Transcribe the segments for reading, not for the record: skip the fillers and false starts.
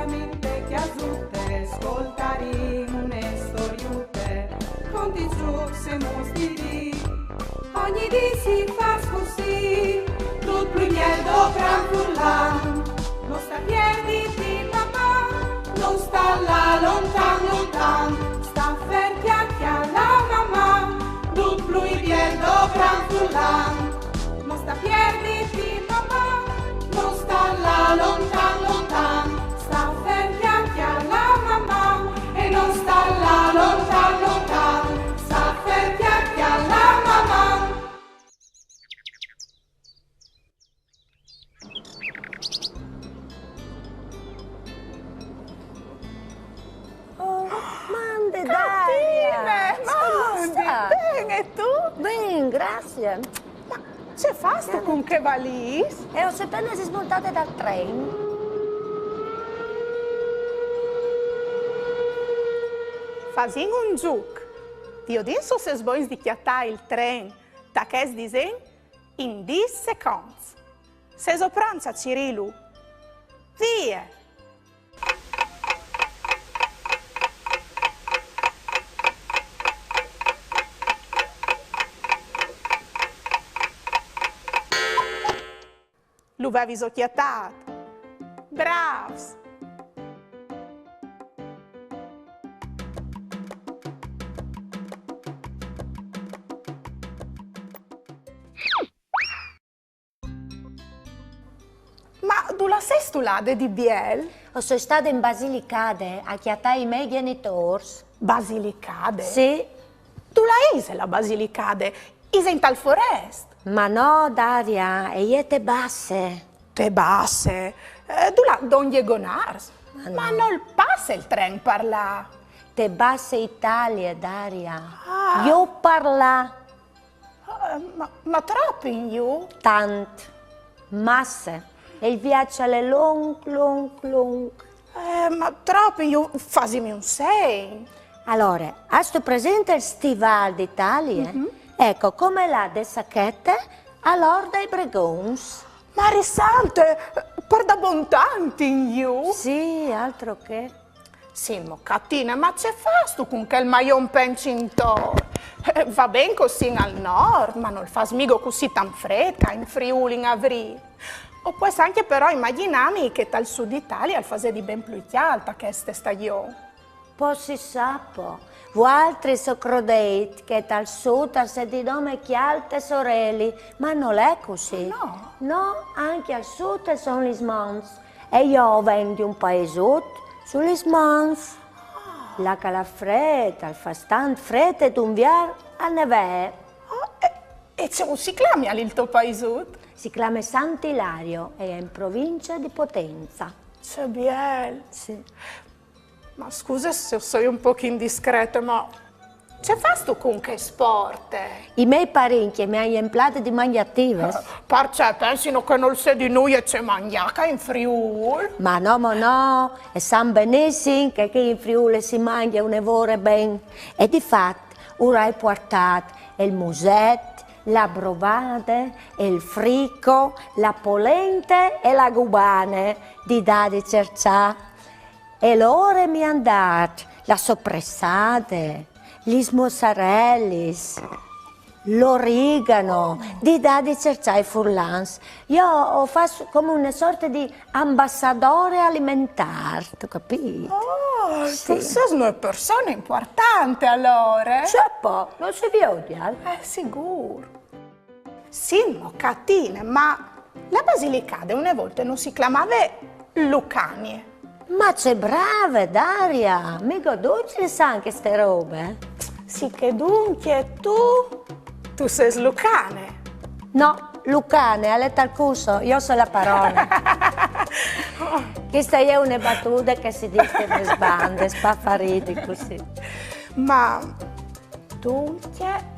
minte chiasute, ascoltari une storiute, conti giù se mostri, ogni dì si fa così, tut più mieldo franfullan, non sta piedi di mamma, non sta là lontan lontan, sta fer chiacchia la mamma, tut più mieldo franfullan, non sta piedi di mamma, non sta là lontan lontan, sta fer chiacchia la mamma, e non sta là lontan lontan, sta fer chiacchia la mamma. Mande, Catine, Daria! bene, e tu? Bene, grazie. Ma c'è fasto con che valise? E ho appena si smontate dal treno. Fazing un giuc. Dio adesso se sbois di chiattare il tren da che disegno in 10 secondi. Se sopranza Cirilu. Via! Lo avevi socchiattato. Bravs! Ma tu la sei stulade di Biel? Ho sono stata in Basilicade a chiattare i miei genitori. Basilicade? Sì. Tu la ise la Basilicade? Ise in tal forest? Ma no, Daria, e io te basse. Te basse. Tu la Don Gonars? Ma non passa il tren per là. Te basse Italia, Daria. Ah. Io parla Ma troppo in giù? tant, masse. E il viaggio è long. Ma troppo in giù. Fasimi un 6. Allora, hai presente il Stival d'Italia? Ecco, come la de sacchette all'ora dei Bregons. Ma risante, per da bontanti in giù? Sì, altro che. Sì, moccatina, ma c'è fasto con quel maion pencintore? Va ben così al nord, ma non fa smigo così tan fredda in Friuli, in Avri. O puoi anche però immaginarmi che dal sud Italia il fase di ben più alta che queste stagioni. Poi si sapo. Voi altri so credete che dal sud se di nome chialte sorelle, ma non è così. No. No, anche al sud sono gli smans. E io vengo di un paesotto sugli smans. La calafretta, il fastan freddo ed un viar a neve. E c'è un si chiama il tuo paesotto? Si chiama Sant'Ilario e è in provincia di Potenza. C'è bien. Sì. Ma scusa se sono un po' indiscreta, ma c'è fasto con che sport? I miei parenti mi hanno implato di mangiative. Perché pensino che non sei di noi e c'è mangiaca in Friuli? Ma no, e sanno benissimo che qui in Friuli si mangia un'evore ben. E di fatto, ora hai portato il musetto, la brovade, il fricco, la polente e la gubane di Dadi Cercià. E loro mi hanno dato la soppressate, gli mozzarellis, l'origano di Dadi Cercià e Furlans. Io ho fatto come una sorta di ambasciatore alimentare, tu capisci? Oh, Sì. tu sei una persona importante allora. Certo, non si odia. Sicuro. Sì, no, catine, ma la Basilicade una volta non si chiamava Lucanie. Ma c'è brava, Daria, mica dolci sanno queste robe. Sì che dunque tu sei lucane. No, Lucane, ha letto al curso, io so la parola. Questa è una battuta che si dice per sbande, spaffariti così. Ma dunque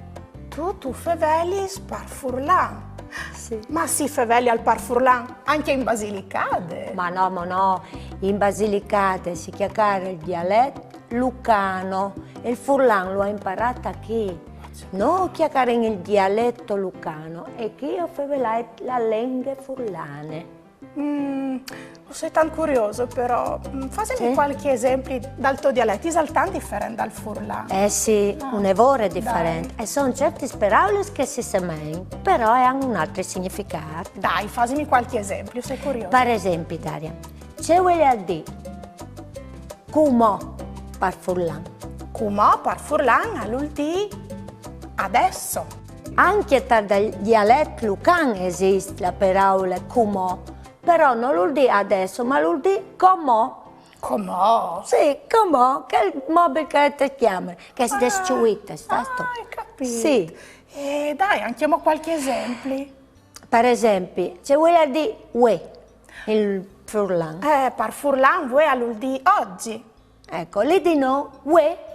tu feveli per Furlan. Sì. Ma si feveli al par Furlan anche in Basilicade. Ma no, in Basilicate si chiama il dialetto lucano e il furlan lo ha imparato qui. Non chiacchiare il dialetto lucano e che io favelai la lingua furlane. Sei tan curioso però, fatemi qualche esempio dal tuo dialetto, è tan differente dal furlan. Eh sì, un'evore è differente. E sono certi parole che si sembrano, però hanno un altro significato. Dai, fammi qualche esempio, sei curioso. Per esempio, Daria, c'è vuole dire come per furlan. Come per furlan all'ultì adesso. Anche tra il dialetto lucano esiste la parola come, però non lo dico adesso, ma lo dico come. Come? Sì, come, che è il mobile che ti chiama, che è destruito, Hai capito? Sì. Dai, andiamo a qualche esempio. Per esempio, c'è vuole dire uè, il furlan. Per furlan vuoi all'ultì oggi. Ecco, lì di no, uè,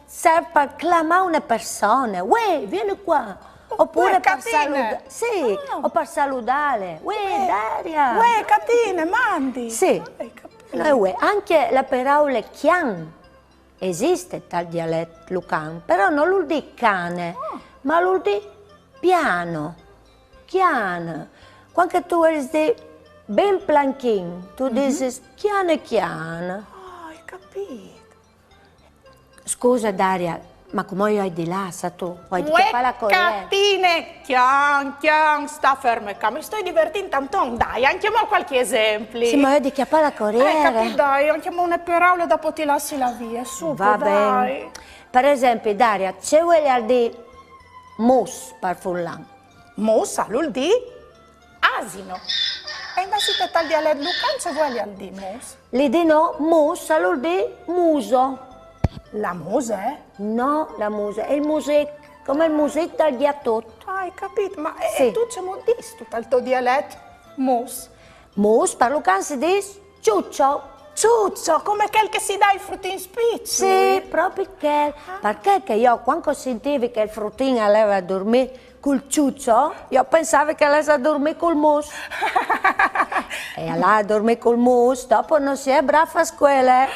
serve per chiamare una persona, uè, vieni qua. Oppure per salutare, sì, o per salutare, uè, Daria. Uè, catine, mandi. Sì, Hai capito? uè, anche la parola chian esiste dal dialetto lucano, però non lo dico cane, ma lo dico piano, chian. Quando tu dici ben planchin, tu dici chiane chian. Hai capito? Scusa Daria, ma come io hai di là, sa tu? Vuoi che fa la corriere? Catine, chian, sta ferma qua, mi sto divertendo tanto, dai, andiamo a qualche esempio. Sì, ma io di che fa la corriere? Capito, dai, andiamo una parola dopo ti lasci la via, su, Va dai. bene. Per esempio, Daria, c'è vuole dire mus per furlan. Mossa, vuol di asino. E invece tal dialetto lucano c'è vuole al di mus. Lì di no, mus vuol dire muso. La musa, No, la musica, è il music, come il music dal ghiattotto. Hai capito, ma Sì. e tu c'è modisto dal tuo dialetto? Mus. Mus, per Lucano si dice ciuccio. Ciuccio, come quel che si dà i frutti in spicci. Sì, proprio che. Perché che io quando sentivo che il fruttino aveva a dormire col ciuccio, io pensavo che avesse a dormire col mus. E allora a dormire col mus, dopo non si è brava a scuola.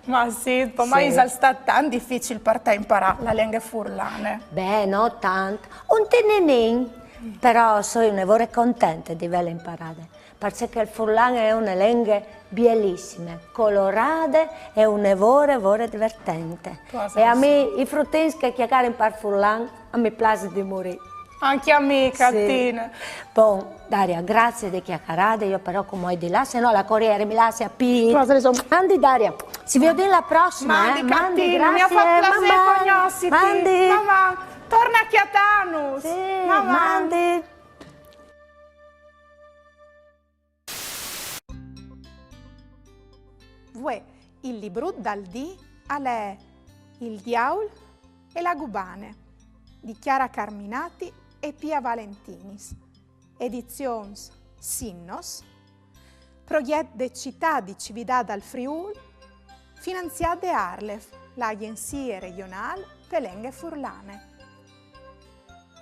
Ma sì, ma è stato tan difficile per te imparare la lingua furlane. Beh, no tanto. Un tenenin. Però sono un'evore contenta di averla imparare. Perché il furlan è una lingua bellissima, colorata e un'evore divertente. E a me i fruttini che chiacchierano per furlan, a me piace di morire. Anche a me, Cattina. Sì. Bon, Daria, grazie di chiacchierare, io però come ho di là, se no la corriere mi lascia a pì. Mandi Daria, ci vediamo la prossima. Mandi, Cattina, mi ha fatto piacere conoscerti. Mandi. Mamma, torna a Chiatanus. Sì, Mamma. mandi. Vuoi il libro dal D alle Il Diaul e la Gubane di Chiara Carminati e Pia Valentinis, edizions Sinnos, progetto de città di Cividad al Friul, finanziato da Arlef, l'agenzia regionale per lingue furlane.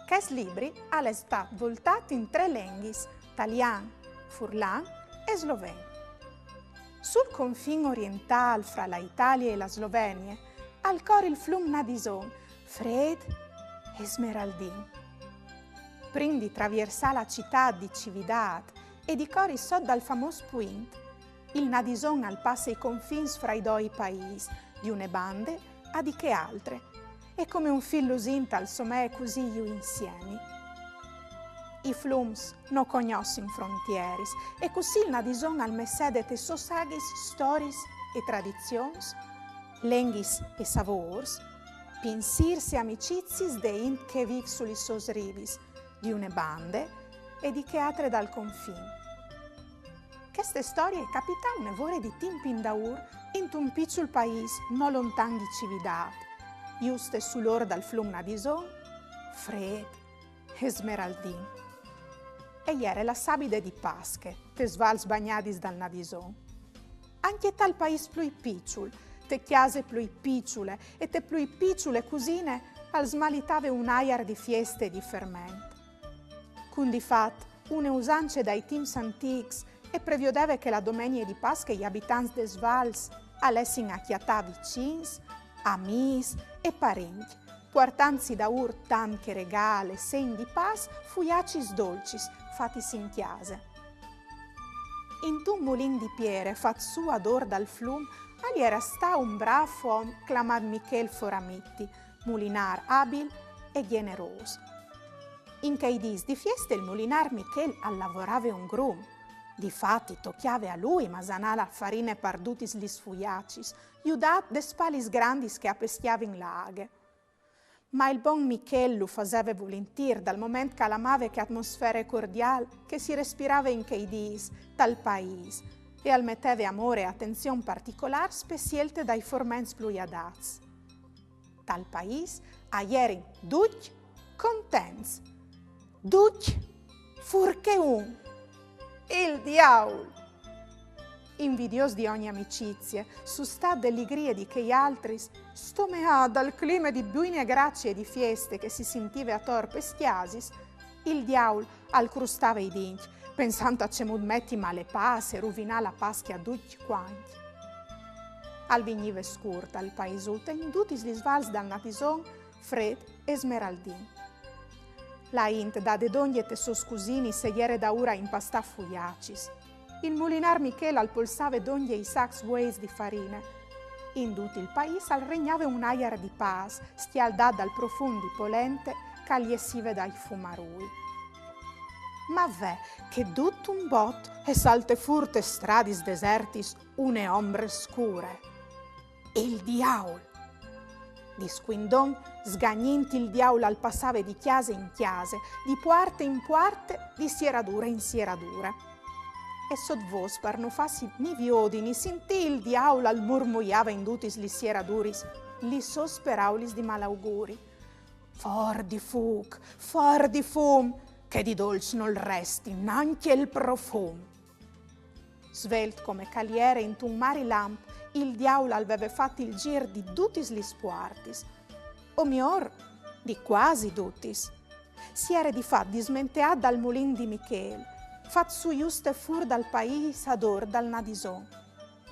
Questo libro è stato voltato in 3 lingue, italiano, furlan e sloveno. Sul confine orientale fra la Italia e la Slovenia, al cor il flum Nadison, fred e smeraldin. Prima di attraversare la città di Cividad e di cor sotto dal famoso Puint, il Nadison al passa i confini fra i 2 paesi, di une bande a di che altre, e come un filo usinta al somè così io insieme. I flums non conoscono frontiere e così il Nadison al messede te sosagis, stories e tradizioni, lenghis e savors, pensirs e amicizie de int che viv sugli sos rivis, di une bande e di che altre dal confine. Queste storie capitano nevore di Timpindaur in un piccolo paese non lontano di Cividad, giuste sull'ora dal flum Nadison, fred e smeraldin. E ieri la sabide di Pasche, te svals bagnadis dal Nadison. Anche tal paese più piccolo, te chiase più piccole e te più piccole cusine al smalitave un aiar di fieste e di fermento. Con di fatto, une usanze dai teams antics e prevedeva che la domenica di Pasche gli abitanti de svals allessin a chiatà vicins, amis e parenti, portanzi da tanche regale, segni di pas, fuiacis dolcis, fatis in chiase. In un mulin di Piere fatto su ad or dal flum, ali era sta un bravo uomo chiamato Michel Foramitti, mulinar abil e generoso. In quei dis di fiesta il mulinar Michel lavorava un grum. Difatti tocchiava a lui masanala farine pardutis li sfuiacis, iudat de spalis grandis che appestiava in laghe. Ma il buon Michel lo faceva volentir dal momento che amava che atmosfera cordiale che si respirava in quei dis, dal paese, e al metteva amore e attenzione particolare spesielte dai formens pluiadats. Dal paese a ieri tutti contents, tutti furché un, il diavolo. Invidios di ogni amicizia, su sta dell'igrie di che altri, stomea dal clima di buine e grazie e di fieste che si sentiva a torpe stiasis, il diavolo al crustava i denti, pensando a ce metti male passe e rovina la paschia a tutti quanti. Al venive scurta al paesuta in tutti gli svals dal natison, Fred e Smeraldin. La int da de doglie te soscusini se iere da ora impasta fuiacis. Il mulinar Michel al polsave d'oglie i sacs ways di farine. In tutto il paese al regnava un'aia di paz, stialdà dal profondi polente, cagliessive dai fumarui. Ma v'è che tutto un bot e salte furte stradis desertis une ombre scure. Il diavolo! Di squindon sgagninti il diavolo al passave di chiase in chiase, di puarte in puarte, di sieradura in sieradura. E sottvos per non farsi ni viodi ni sentì il diavolo al murmuiava in tutis li sieraduris, li sosperaulis di malauguri. For di fum, che di dolce non resti neanche il profum. Svelt come caliere in un mari lamp, il diavolo aveva fatto il gir di tutis li spuartis, o mior di quasi tutis. Si era di fatto dismenteat dal mulin di Michel, fat su juste fur dal paese ador dal nadison,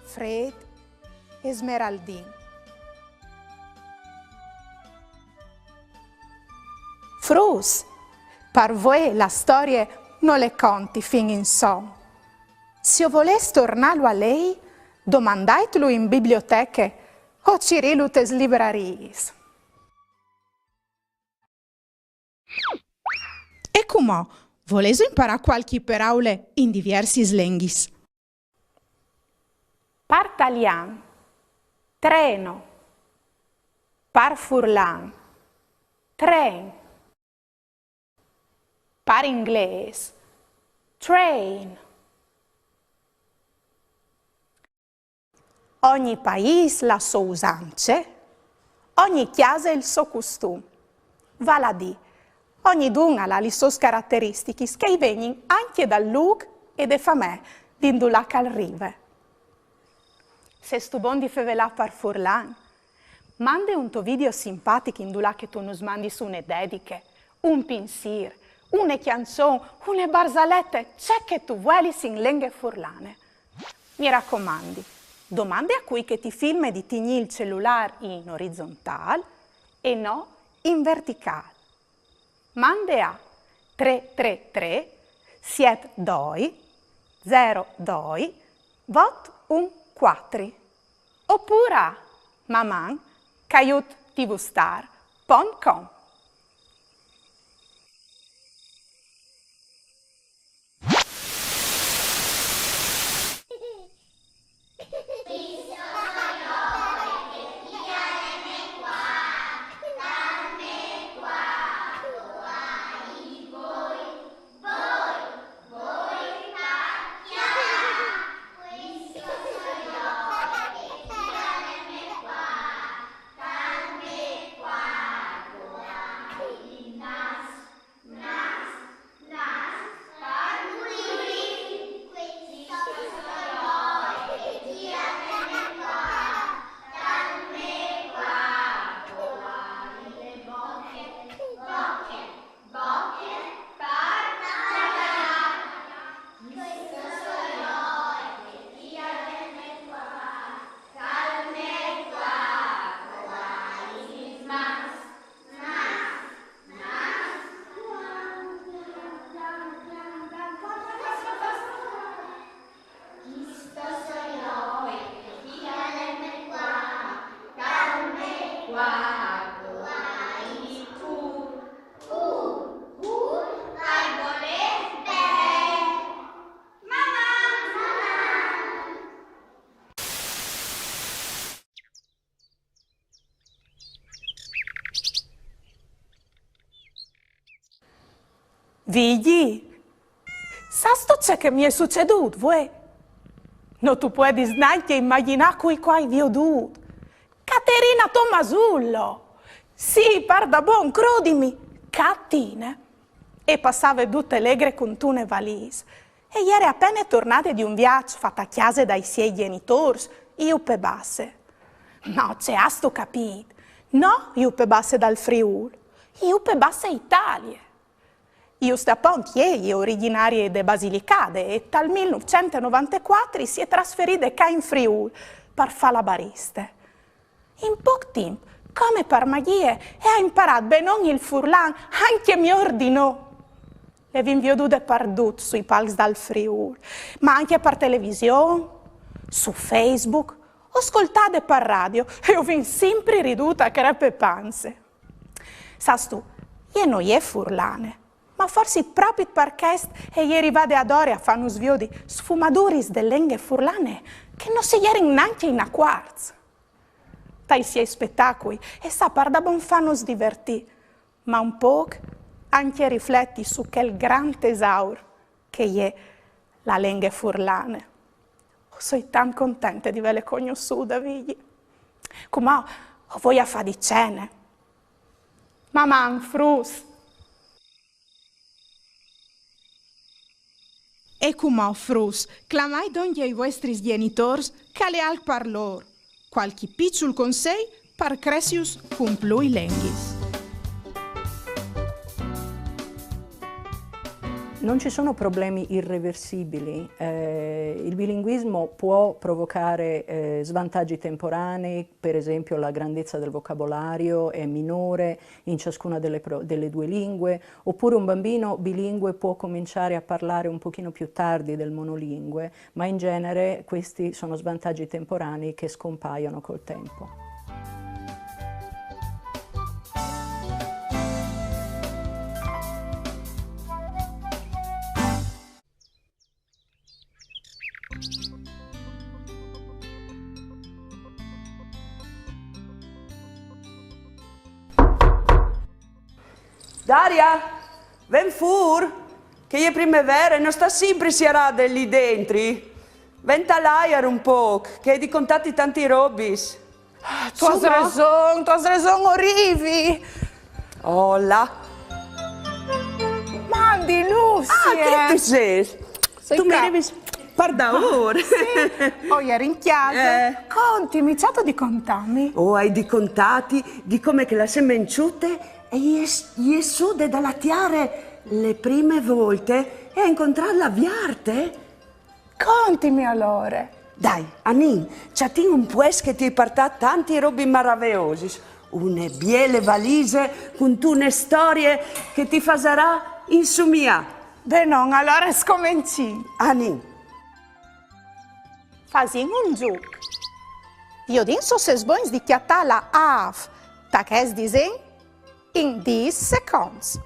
Fred e Smeraldin. Frus, per voi la storia non le conti fin in son. Se voleste tornarlo a lei, domandatelo in biblioteche o cirilutes libraries. E come? Volete imparare qualche parole in diversi slenghis? Par talian, treno. Par furlan, tren. Par inglese, train. Ogni paese la sua usanze, ogni chiesa il suo costume. Vale a dire, ogni duna ha le sue caratteristiche che vengono anche dal luogo e da famè d'indulà che arriva. Se stu bon di fevelà par furlan, mande un tuo video simpatico indulà che tu nos mandi su une dediche, un pensiero, une canzone, une barzalette, c'è che tu vuoi in lingue furlane. Mi raccomandi, domande a cui che ti filma di tigni il cellulare in orizzontale e no in verticale. Mande a 333 72 02 814 oppure a maman@tvstar.com. Vigli, sasto c'è che mi è succeduto, vuoi? Non tu puoi neanche immaginare qui qua vi ho dovuto. Caterina Tommasullo, sì, parda buon, credimi, Catina. E passava tutte allegre con tune valise. E ieri appena tornate di un viaggio fatta a chiesa dai suoi genitori, io pe basse. No, c'è asto capito. No, io pe basse dal Friuli, io pe basse Italia. Io sto appunto ieri originaria de Basilicade e dal 1994 si è trasferita qua in Friuli per fare la barista. In poco tempo, come per magia, e ha imparato bene ogni il furlan, anche mi ordinò. Le vi vedute perdute sui palchi dal Friuli, ma anche per televisione, su Facebook, ascoltate per radio e ho vin sempre riduta a crepe panze. Sas tu, io non è furlane, ma forse proprio perché e ieri vade ad ore a fare uno svio di sfumaduris delle lenghe furlane che non si ieri neanche in a quarz. Tai si spettacoli e sa per da buon fanno divertì, ma un po' anche rifletti su quel gran tesauro che è la lingua furlane. Sono tan contenta di averle conosciute, Vigli. Come voglio a fare di cene. Mamma, frus. E come frus, clamai donde ai vostri genitori che le al par loro. Qualche piccolo consiglio per crescius con plui lenghis. Non ci sono problemi irreversibili, il bilinguismo può provocare svantaggi temporanei, per esempio la grandezza del vocabolario è minore in ciascuna delle due lingue, oppure un bambino bilingue può cominciare a parlare un pochino più tardi del monolingue, ma in genere questi sono svantaggi temporanei che scompaiono col tempo. Daria, ven fur, che è primavera e non sta sempre si arada lì dentro. Venta l'aia un po', che hai di contatti tanti robis. Tu has raison, arrivi. Oh là. Mandi, Lucia. Ah, che tu sei? Tu mi arrivi par da ora. Sì. Oh, ieri in chiesa. Contimi, c'è di contarmi. Oh, hai di contati di come che la semenciute e gli è sude da lattiare le prime volte e a incontrarla a Viarte. Contimi allora. Dai, Anin, c'è un pues che ti porta tanti robi meravigliosi. Une biele valise con tune storie che ti faserà in sumia. Beh, non, allora scominci. Anin. Fasin un gioco. Io dinso se sbons di chiattà la AF, ta che es disen in 10 secondi.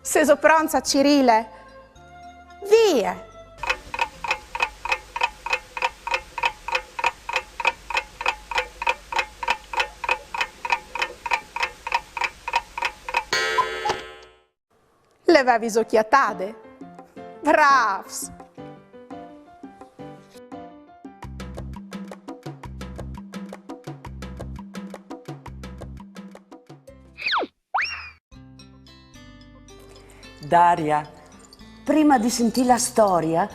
Se so pronta, Cirile, via. Le avevi occhiatate? Bravs! Daria, prima di sentire la storia,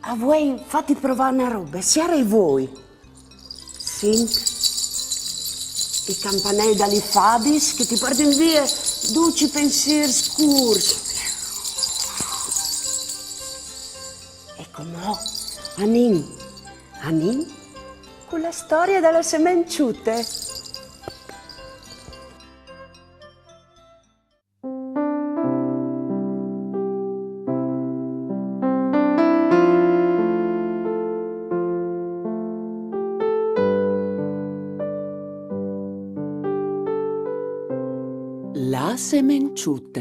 a voi fatti provare una roba, siate voi. Senti i campanelli dalle fabis che ti portano via dolci pensieri scuri. E come Anin, con la storia della semenciute. La semenciute.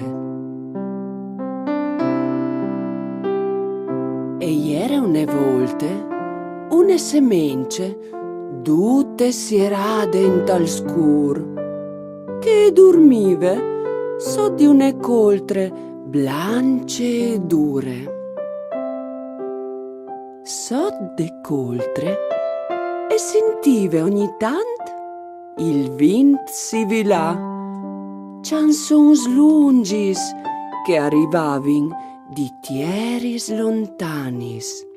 E era una volta una semence tutte si era dentro al scuro che dormiva so di una coltre blanche e dure. Sot de coltre e sentive ogni tant il vint sibilà, chansons lungis che arrivavin di tieris lontanis.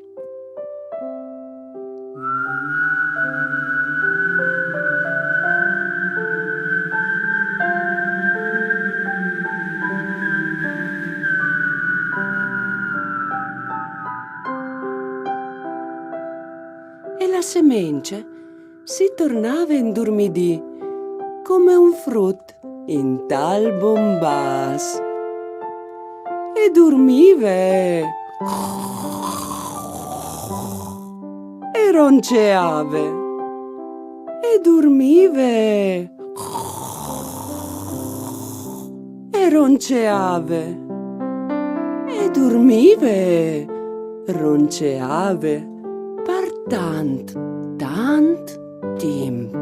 E la semence si tornava indormidì come un frut in tal bombas. E dormive e ronceave e dormive e ronceave e dormive ronceave per tant temp.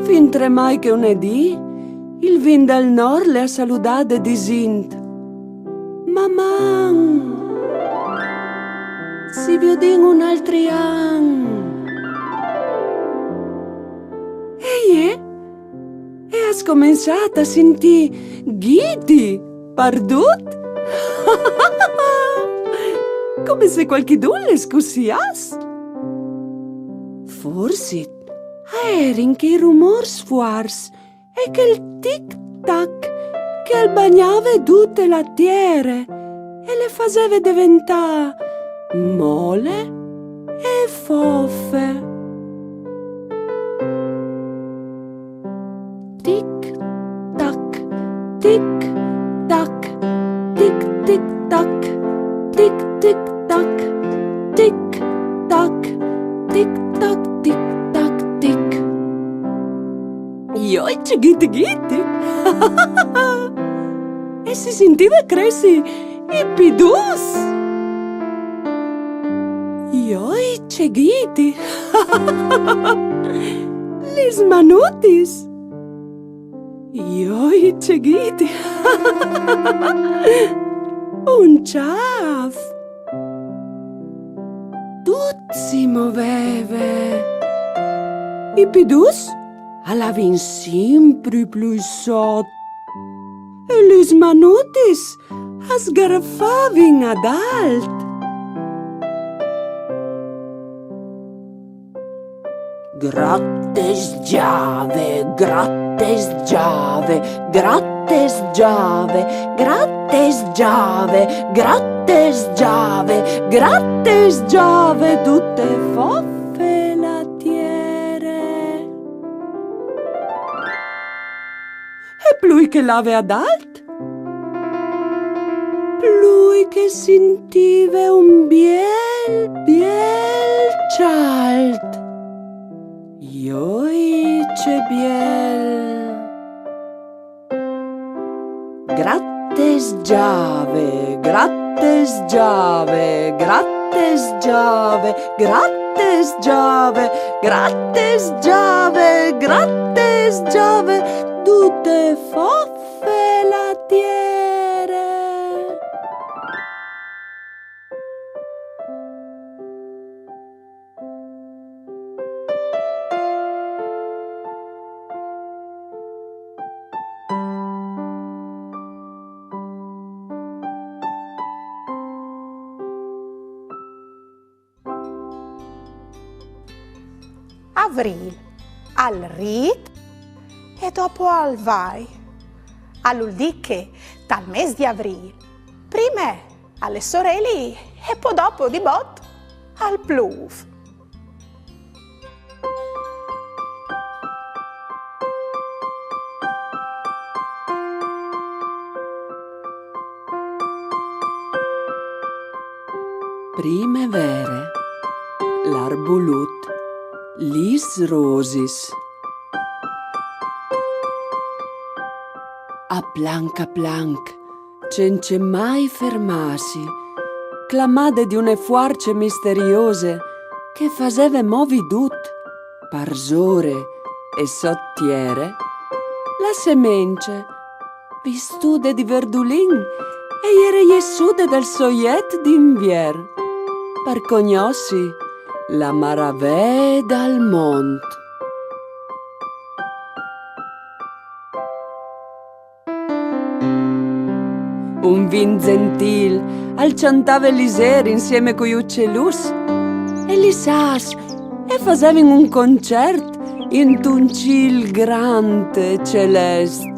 Fin tremai che un'edì il vin del nord le ha saludate dicendo: Maman, si vedin un altri an. E ha scominciato a sentire ghidi, pardut, come se qualchidun le scussias. Forse erin che i rumor sfuars e che il tic-tac che bagnava tutte la terra e le faceva diventare mole e foffe. Tic-tac, tic-tac, tic-tic-tac, tic-tic-tac, tic-tac, tic-tac, tic-tac, tic. Ioice, ghiti ghiti! E si sentiva cresci i pidus! Ioice, ghiti! Lis manutis! Ioice, ghiti! Un ciaf! Tut si muoveva! I pidus alavin sempre più sot e lis manutis sgarfavin ad alt. Grattes giave, grattes giave, grattes giave, grattes giave, grattes giave, grattes giave, tutte foffe lattiere. E plui che l'ave ad alt, plui che sentive un biel cialt. Ioice biel. Grattes giave, grattes giave, grattes giave, grattes giave, grattes giave, grattes giave, tutte foffe lattiere. Avril, al rit e dopo al vai. All'ul che dal mese di avril, prima alle sorelle e poi dopo di bot al pluv. Primevere, l'arbolut, lis rosis. A planc, senza mai fermarsi, clamade di une fuarce misteriose che faceva movi dut, parzore e sottiere, la semence Vistude di verdulin e ieri jessude del soiet d'invier. Per cognossi la maravè dal mont. Un vin gentil al ciantava l'Iser insieme coi uccellus e li sas e facevan un concert in un ciel grande e celeste.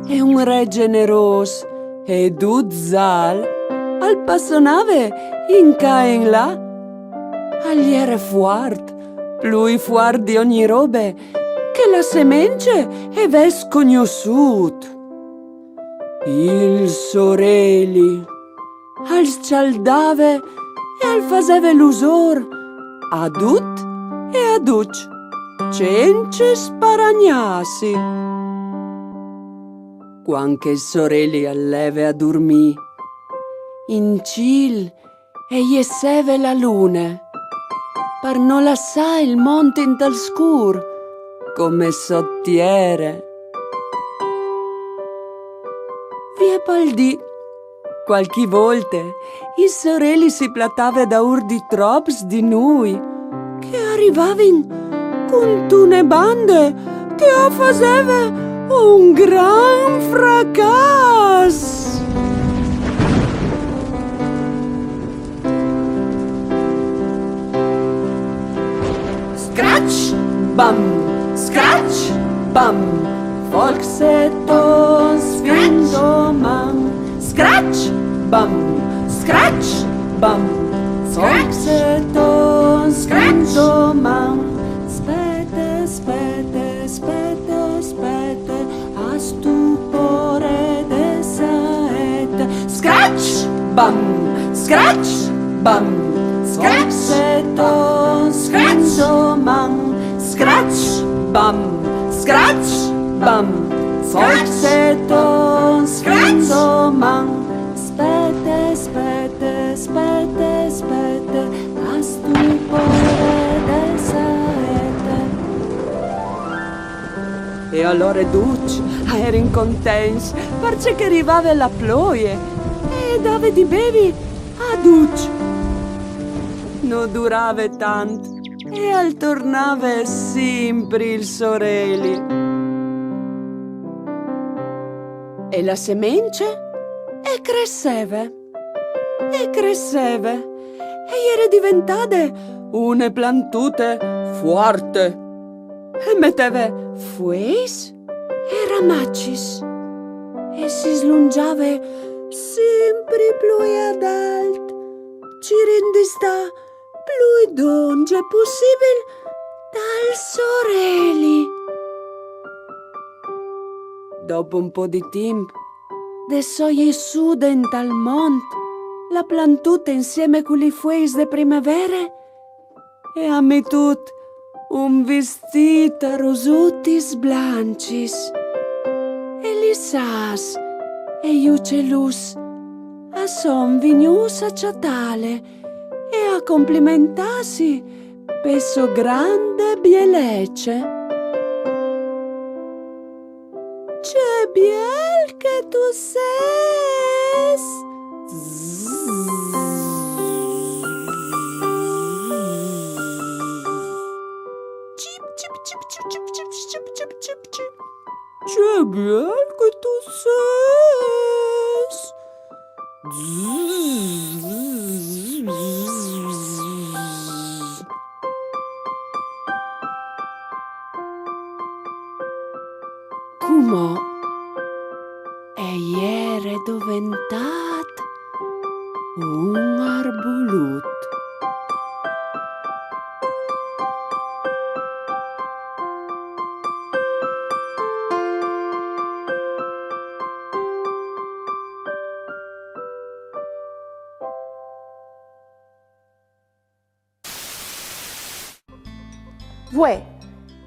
E un re generos e duzzal al passonave in ca e in là. Agli era fuart, plui fuart di ogni robe che la semence e ves cognosciut. Il soreli al scaldave e al faseve l'usor adut e aduc, cence sparagnasi. Quanche il soreli alleve a dormì, in cil e jesseve la luna, per non lasciare il monte in tal scur, come sottiere. Via Paldì, qualche volte, i sorelli si platava da urdi trops di noi, che arrivavano con tune bande che faceva un gran fracas. Scratch, bam, scratch, bam. Volksetons Windoman. Scratch, bam, scratch, bam. Volksetons Windoman. Spete, spete, spete, spete, a stupore de saete. Scratch, bam, scratch, bam. Volksetons Windoman. Scratch, bam, scratch, bam, volksetons Windoman. Spete, spete, spete, spete, a stupore de saete. E allora Duc erin contents, perché che arrivava la ploie e dava di bevi a Duc. Non durava tanto e al tornava sempre il soreli. E la semence e cresceva, e cresceva, e era diventata una plantute forte, e metteva fueis e ramacis, e si slungiava sempre più ad alt, ci rendista più donge possibile dal soreli. Dopo un po' di tempo, de soie sude in tal mont, la plantuta insieme con li fueis de primavera e a metut un vestita rosutis blancis. E li sas e gli uccellus a son vinius a ciatale e a complimentasi per so grande bielece. Che biel che tu ses! Chip, chip, chip, chip, chip, chip, chip, chip, chip, chip. Che biel che tu ses! Come e ieri diventat un arbulut. Vuoi,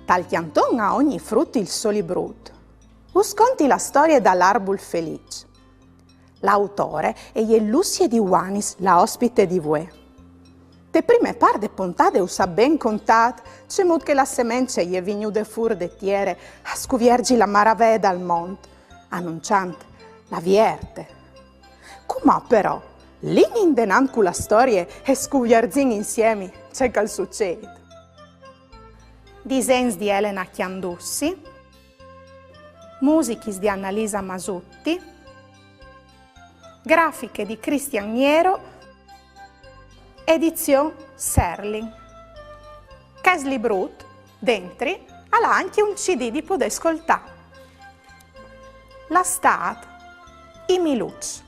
tal chianton a ogni frutto il soli brut. Usconti la storia dall'arbul felice. L'autore è Lucia di Wanis, la ospite di Vue. De prime par de puntate usa ben contat, cemut che la semente gli è vignude fur de tiere a scuviergi la maravè dal mont, annunciant la vierte. Com'ha però, l'indenant cu la storie e scuvierzin insieme, c'è che succede. Disegni di Elena Chiandussi, musichis di Annalisa Masutti, grafiche di Cristian Niero, edizione Serling. Casli Brut, dentri, ha anche un CD di poter ascoltare. La stat, i Miluc.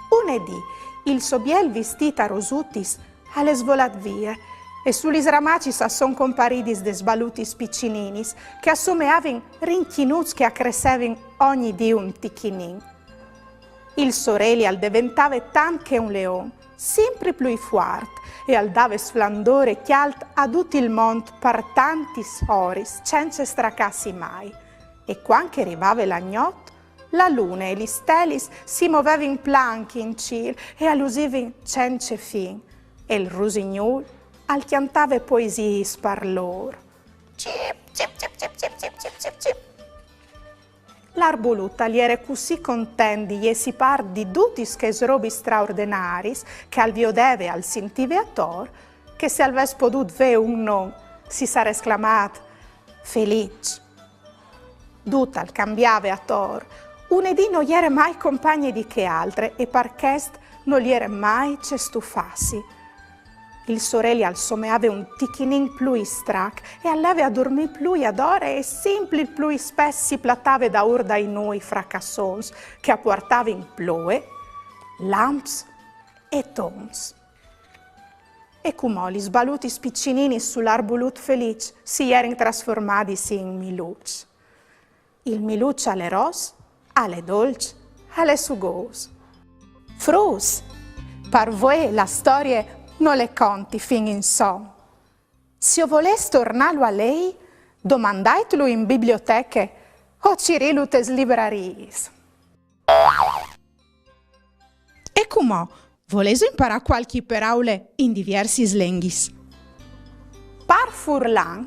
Lunedì, il sobiel vistita rosutis alle svolat vie e sugli ramacis son comparidis de sbalutis piccininis che assomeavin rinchinuts che accrescevin ogni di un ticchinin. Il sorelli al diventave tant che un leon, sempre più fuart, e al dave sflandore chialt a tutto il mont per tanti oris, senza stracassi mai. E quando arrivava l'agnot, la luna e gli stelis si muovevano planchi in ciel e allusivano senza fin, e il rusignol al chiantave poesie per loro. Cip, cip, cip, cip, cip, cip, cip, cip, cip. L'arbolutta gli era così contendi e si par di tutti che robi straordinaris che al viodeve al sentive attor, che se avesse potuto ve un non, si sarebbe esclamato felice. Tutta al cambiave attor, unedì non gli era mai compagni di che altre e parchest non gli era mai ce stufassi. Il sorelli al someave un ticchinin plui strac e alleve a dormir plui ad ore e simpli plui spessi platave da urda in noi fracassons che apportava in ploe, lamps e tons. E cumò gli sbaluti spiccinini sull'arbulut felice si erin trasformati in miluc. Il miluc alle ros, alle dolci, alle sugos. Frus, par voi la storia non le conti fin in son. Se volesse tornarlo a lei, domandaitelo in biblioteche o cirilutes libraries. E come volete imparare qualche paraule in diversi slenghis? Par furlan,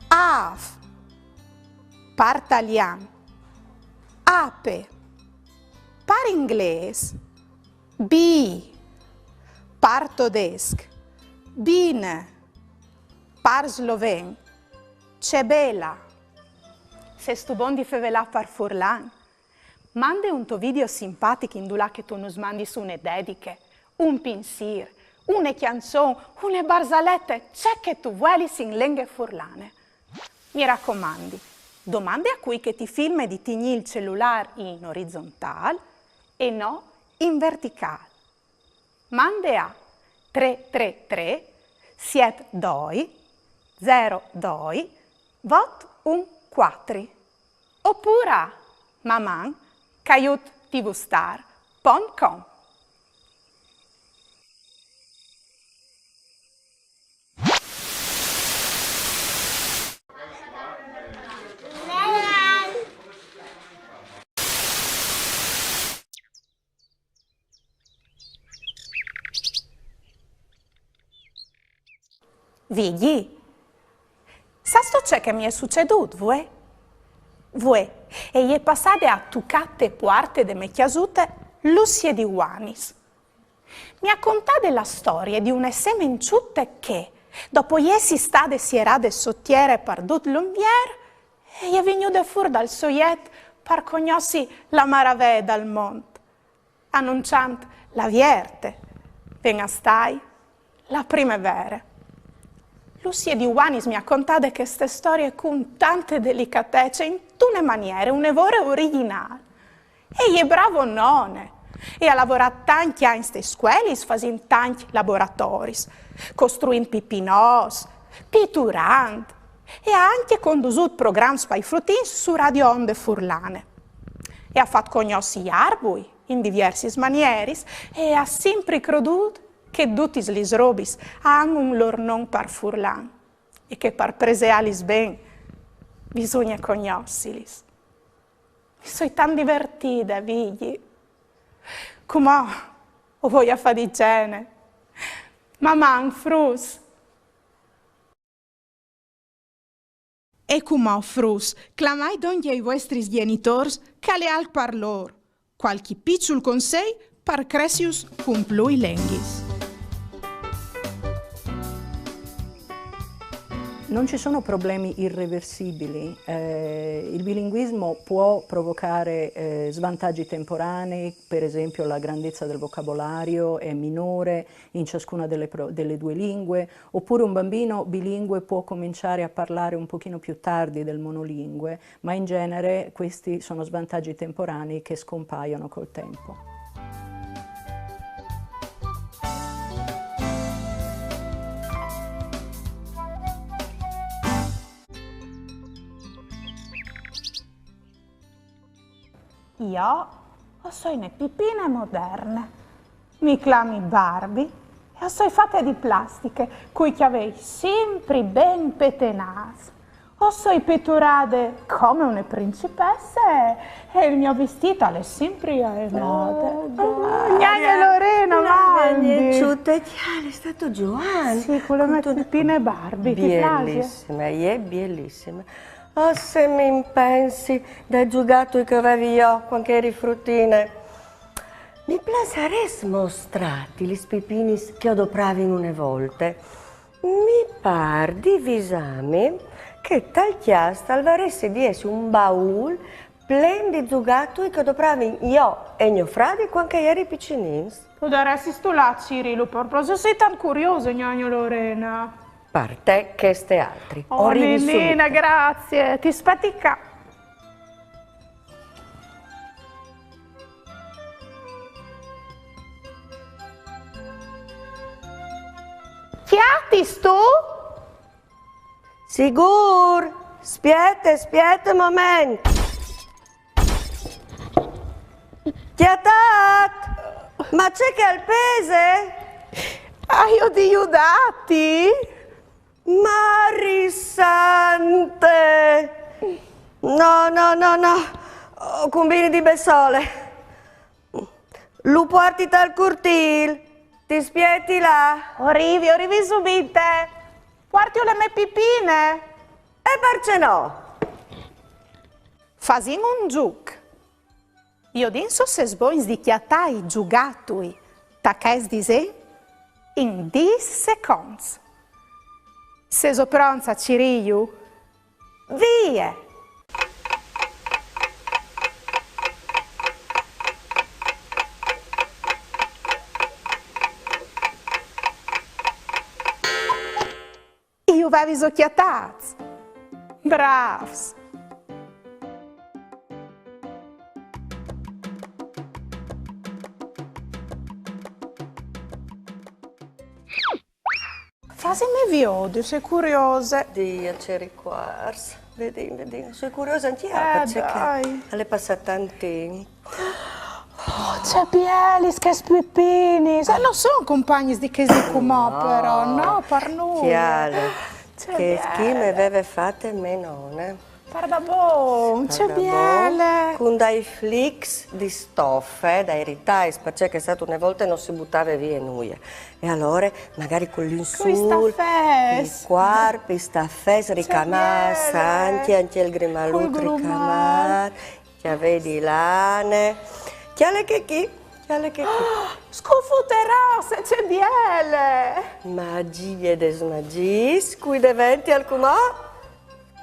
av, par talian, ape, par inglese, bi, par todesc, bine, par sloven, cebela. Se stu bon di fevela par furlan, mande un tuo video simpatico in dula che tu nos mandi su une dediche, un pinsir, une canzone, une barzalette, c'è che tu vuoi in lingue furlane. Mi raccomandi, domande a cui che ti filma di tigni il cellulare in orizzontale e no in verticale. Mande a 333 72 02 vot 14 oppure a maman@tvstar.com. Vigli, sa sto c'è che mi è succeduto, vuoi? E gli è passate a tucate puarte de me chiasute Lucie di Uanis. Mi ha contato la storia di una semenciute che, dopo essi stade si erade sottiere per tut l'unvier, e gli è venuto fuori dal soiet per conosci la maravè dal mont, annunciant la vierte, venga stai, la primavera. Lucie di Uanis mi ha contato queste storie con tante delicatezze, in tune maniere, un evore originale. E è bravo nonne. E ha lavorato tanti anni in queste scuole, facendo tanti laboratori, costruendo pipinos, pitturando, e ha anche condotto programmi per i fruttini su radio onde furlane. E ha fatto conoscere gli arbui in diverse maniere e ha sempre creduto che tutti gli robis hanno un loro nome per furlan e che per presealis ben bisogna conoscerlis. Mi sono tan divertita, vigli. Come ho voglia fare di gene. Maman frus. E cum au frus, clamai donde vostris genitors, cale alc parlor. Qualchi picciul consei, par cresius cum plui lenghis. Non ci sono problemi irreversibili, il bilinguismo può provocare svantaggi temporanei, per esempio la grandezza del vocabolario è minore in ciascuna delle due lingue, oppure un bambino bilingue può cominciare a parlare un pochino più tardi del monolingue, ma in genere questi sono svantaggi temporanei che scompaiono col tempo. Io sono une pipine moderne. Mi chiami Barbie e sono fatte di plastiche, cui chiavei sempre ben petenas. Sono petturate come una principessa e il mio vestito è sempre a moda. Gnagna Lorena, È stato Giovanni. Sì, con le mie pipine Barbie, ti piace? Bellissima, è bellissima. Oh, se mi pensi del giocattolo che avevi io quando eri fruttine. Mi piacerebbe mostrarti gli pipini che ho dopravi una volta. Mi pare di visami che tal chiasta alvaresse di essere un baul pieno di giocattoli che ho dopravi io e mio fratello quando eri piccinini. Tu daresti sto là, Cirilo, proprio sei tan curioso, gnagna Lorena. Per te che ste altri. Oh, Arrivi Nennina, subito. grazie. Ti spatica. Chiati stu? Sigur, spiete un momento. Chiatat, ma c'è che al pese? Io di aiutati? Marisante! No, combini di Bessole. Lu porti dal cortil, ti spieti là. Arrivi subito. Guardi le mie pipine. E perché no? Fasimo un giuc. Io dinso se sboins di chiatai giugatui. Tacais dise in 10 secondi. Se so pronta, Ciriu? Via! Io avevi occhiatati. Bravs! Fasimi viodio, sei curiosa. Dio, c'eri quarz. Vedi, sono curiosa anch'io perché dai. è passato tanto tempo. Oh, c'è Bielis, che spipini. Non sono compagni di che si comò, però, no, per nulla. Chiaro, C'è che chi mi Biele. aveva fatte menone. Guarda bon, c'è Biele. Con dei flix di stoffe, dai ritais, perché è stato una volta e non si buttava via nulla. E allora, magari con l'insul, staffès. il quarp, i staffès, ricamar, santi, anche il grimalut, Col grumar. ricamar, che vedi lane, chiale che chi. Scufute rosse, c'è Biele. Magie des magis, cui deventi al comò?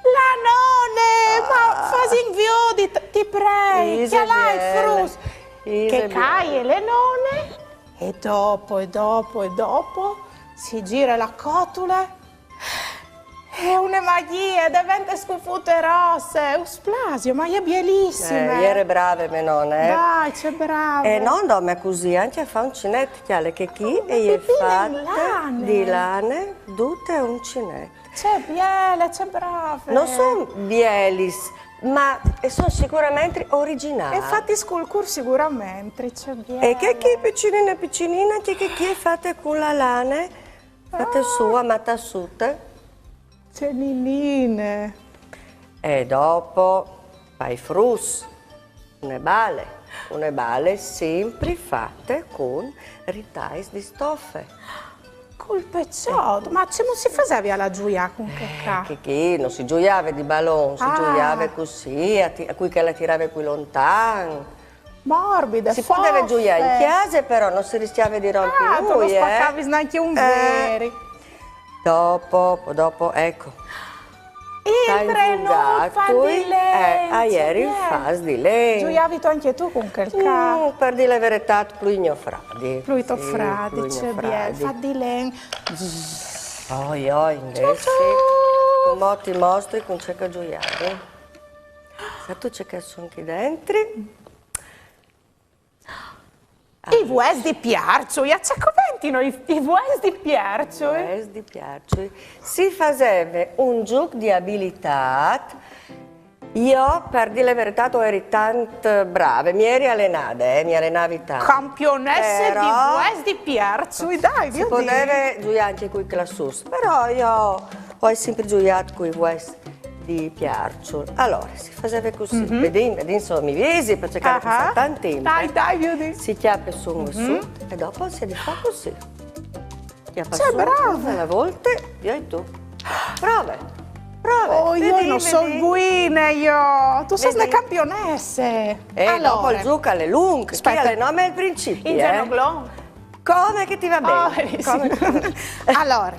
La nonne, ma fasi in viodi, ti prego, che l'hai frus. Che caie le nonne e dopo si gira la cotula e una magia, diventa scufute rosse, usplasio, ma è bellissima. Ieri brave me nonne, Dai, c'è brava. E non dorme così, anche a fare un cinetto, chiale che chi e gli è pipine in fatte lane. di lane, tutte un cinetto. C'è Biele, c'è brava. Non sono bielis, ma sono sicuramente originali. E fatti sculcur sicuramente, c'è Biele. E che chi piccinina, che chi è fatta con la lane, fatte sua, ma tassute. C'è Ninine. E dopo fai frus, une bale sempre fatte con ritais di stoffe. col pecciotto, ma ci non si faceva la gioia con che ca? Che non si gioiava di ballon, si gioiava così, a cui che la tirava qui lontano. Morbida, Si poteva gioiare in chiesa, però non si rischiava di rompere tu non lui, spaccavi neanche un veri. Dopo, ecco. Intre non fa di lei. Ieri fas di lei. Gioiavi tu anche tu con quel ca? Per dire la verità, pluigno fradi. Pluito fradi, c'è bien, fa di lei. Oi, invece, come ti mostri con c'è che gioiare. Se tu c'è che sono qui dentro. I vues di Piarcio, ja c'è commentino i vues di Piarcio. Vues di Piarcio. Si faceva un gioco di abilità. Io, per dire la verità, eri tanto brava, mi eri allenata, mi allenavi tanto. Campionesse di vues di Piarcio, dai, si poteva giocare anche con i classus, però io ho sempre giocato con i vues di Piarcio. Allora, si faceva così, vedi, insomma, mi visi per cercare di passare tanto tempo. Dai, vedi. Si chiappa su e su e dopo si rifà così. Chiappa Cioè, su, brava. una volta, io e tu. Prova. Oh, io vedi, non sono buona, io. Tu sei una campionessa. E dopo il gioco alle lunghe. Aspetta. Il nome è il principio, In genoglon. Come che ti va bene? Come che ti va bene? Allora,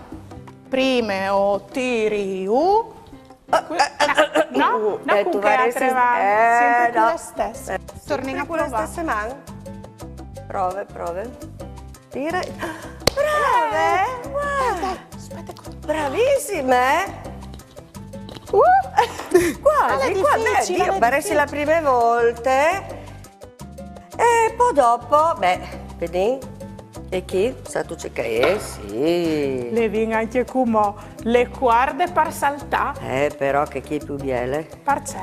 prima o tiri no, tu con che altre va? Sempre con no. le stesse. Torni a con le provare. stesse mani. Prova. Tira. Brave. Guarda. Aspetta. Bravissime. Quasi, difficile, parece la prima volta. E poi dopo, vedi? E chi? Sa tu c'è che è? Sì. Le viene anche come le guarde per saltare. Però che chi è più biele? Parce.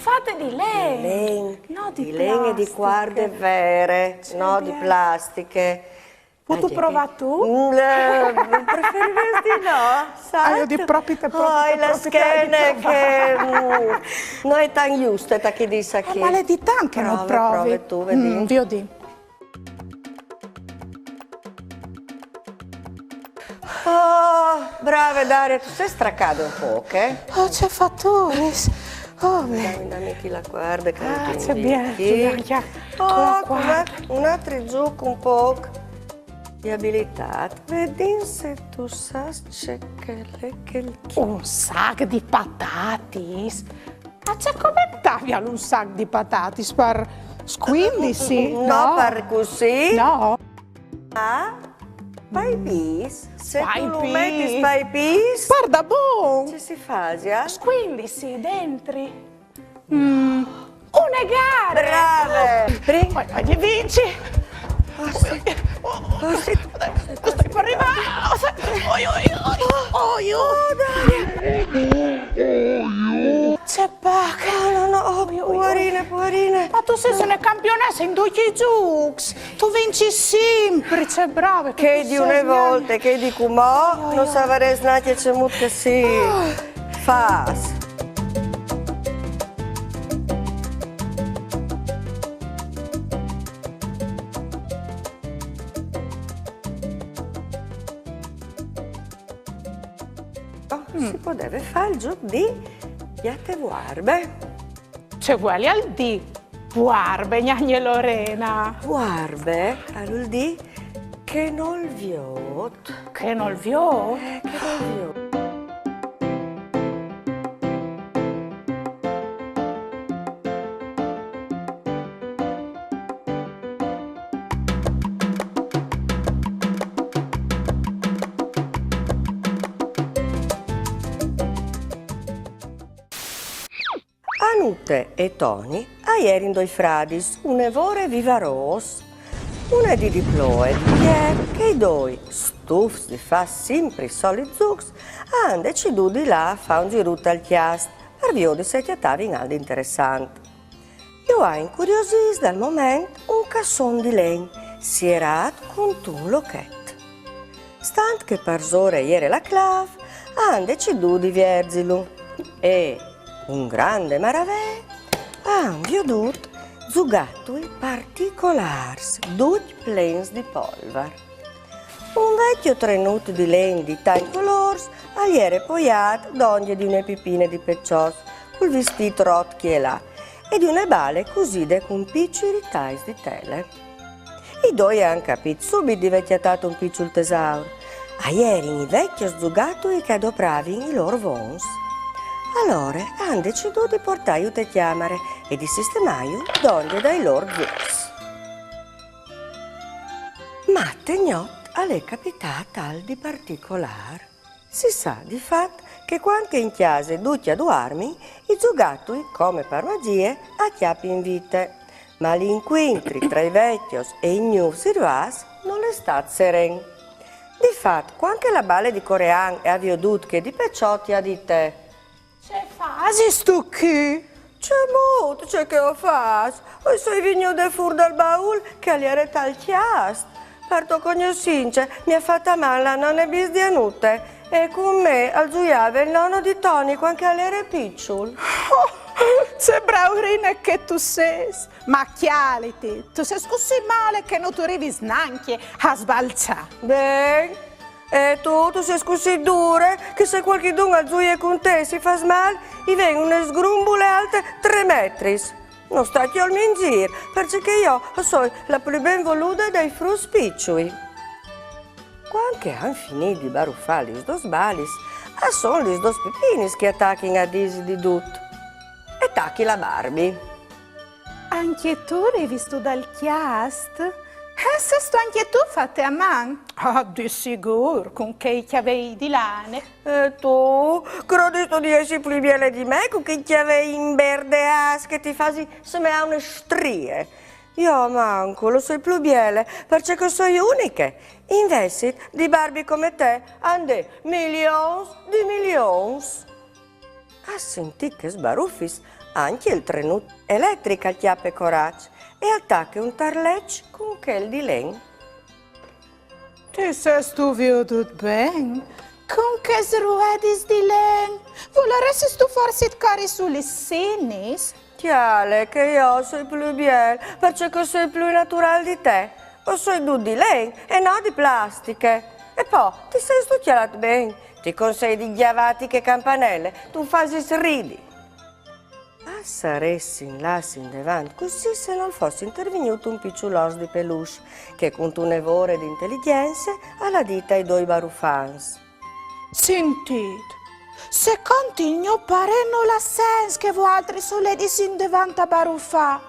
Fate di lei. No, di legno e di guarde vere, no di plastiche. Tu prova tu? Preferiresti no? Sai? Io di proprio te la schiena che non è tan giusta, da chi dice che. Ma le di tanto non provi. Prove tu, vedi? Dio di. Brava Daria, tu sei straccato un po', Oh, c'è fattori. Dammi chi la guarda, che non ti c'è bien. Un altro gioco un po' di abilità. Vedi se tu sai c'è che un sacco di patatis. Ma c'è commentavi un sacco di patatis per squindici? No, per così. No. Spy peas. Se Spy tu lo peas. metti spy peas, Guarda, buon. ci si fa, già? Squindici dentro. Una gara. Brave. Voglio vinci. Stai per arrivare. C'è pacca. No, poverine. Ma tu sei una campionessa in due giochi. Tu vinci sempre, c'è brava. Che di una volta, che di cumò, non saprei neanche c'è molto che si fa. Si poteva fare il gioco di piatte guarbe. C'è uguale al D. Guarbe, gnagna Lorena. Guarbe, vuol dire che non viot. Che non vio? Che non viot. Anute e Toni ieri in due fradis, un'evore vivaros, una di diploe di Pierre, che i due stufs di fa sempre i soliti zucs, hanno deciso di là a fare un giruto al chiast, per via di settiatavi in aldo interessante. Io ho incuriosito dal momento un casson di legno, sierato con un locchetto. Stant che per ore ieri la clav, hanno deciso di vierzilo e un grande maravè, han veduto zugattui particolars, tutti plens di polvar. Un vecchio trenut di len di tain colors agliere poiat d'oglie di une pipine di peccios, col vestito rot che è là, e di une bale coside con picci ritais di tele. I due han capito subito di vecchiatato un picciul tesauro. Ieri i vecchi szugatui che adopravi i loro vons. Allora han deciso di portare aiuto e chiamare e di sistemare d'oglie dai loro zuz. Ma tegnot alle capità tal di particolare. Si sa di fatto che quando in chiesa tutti a duarmi, i zugatui, come per magie, acchiappi in vite. Ma l'inquintri tra i vecchios e i new sirvas non è stato seren. Di fatto, quando la bale di Corean è avviodut che di pecciotti a di te. C'è fasi stu qui? C'è molto, c'è che ho fatto. Poi sono venuto fuori dal baul che all'era tal chiast. Parto cognosince, mi ha fatta male la nonna bisdianute. E con me al giuiave il nonno di Tony quando all'era picciul. Oh, c'è braurina che tu sei. Ma chialiti, tu sei così male che non tu arrivi neanche a sbalciare. Beh, e tu sei così dure che se qualcuno al giuie con te si fa male, gli vengono sgrumbole alte 3 metri. Non sta che al mingir, perché io sono la più ben voluta dei frus picciui. Quando han finito di baruffare gli dos balis, sono gli dos pipinis che attacchino a disi di tutto. E tacchi la Barbie. Anche tu hai visto dal chiast? Se sto anche tu fatte a man? Ah, di sicuro, con che chiavevi di lane. E tu? Credi di essere più bella di me con che chiavevi in verde as che ti fasi sembrare una strie? Io manco, lo sei più bella, perché sono uniche. Invece di Barbie come te, ande milioni di milioni. A sentì che sbaruffis anche il trenut elettrica al chiappe coraggio e attacca un tarleccio con quel di len. Ti sei studiato bene? Con che sruedis di len? Voleresti tu farsi cari sulle sinis? Chiale che io sono più bella, perché sono più naturale di te. O sono tu di len e no di plastiche. E poi ti sei studiato bene, ti consigli di chiavati che campanelle, tu fasi ridi. A saresti in là in davanti così se non fosse intervenuto un picciulos di peluche che con un nevore di intelligenze alla dita i due baruffans. Sentite, se continuo pare non la senso che voi altri soledi sin davanti a baruffà.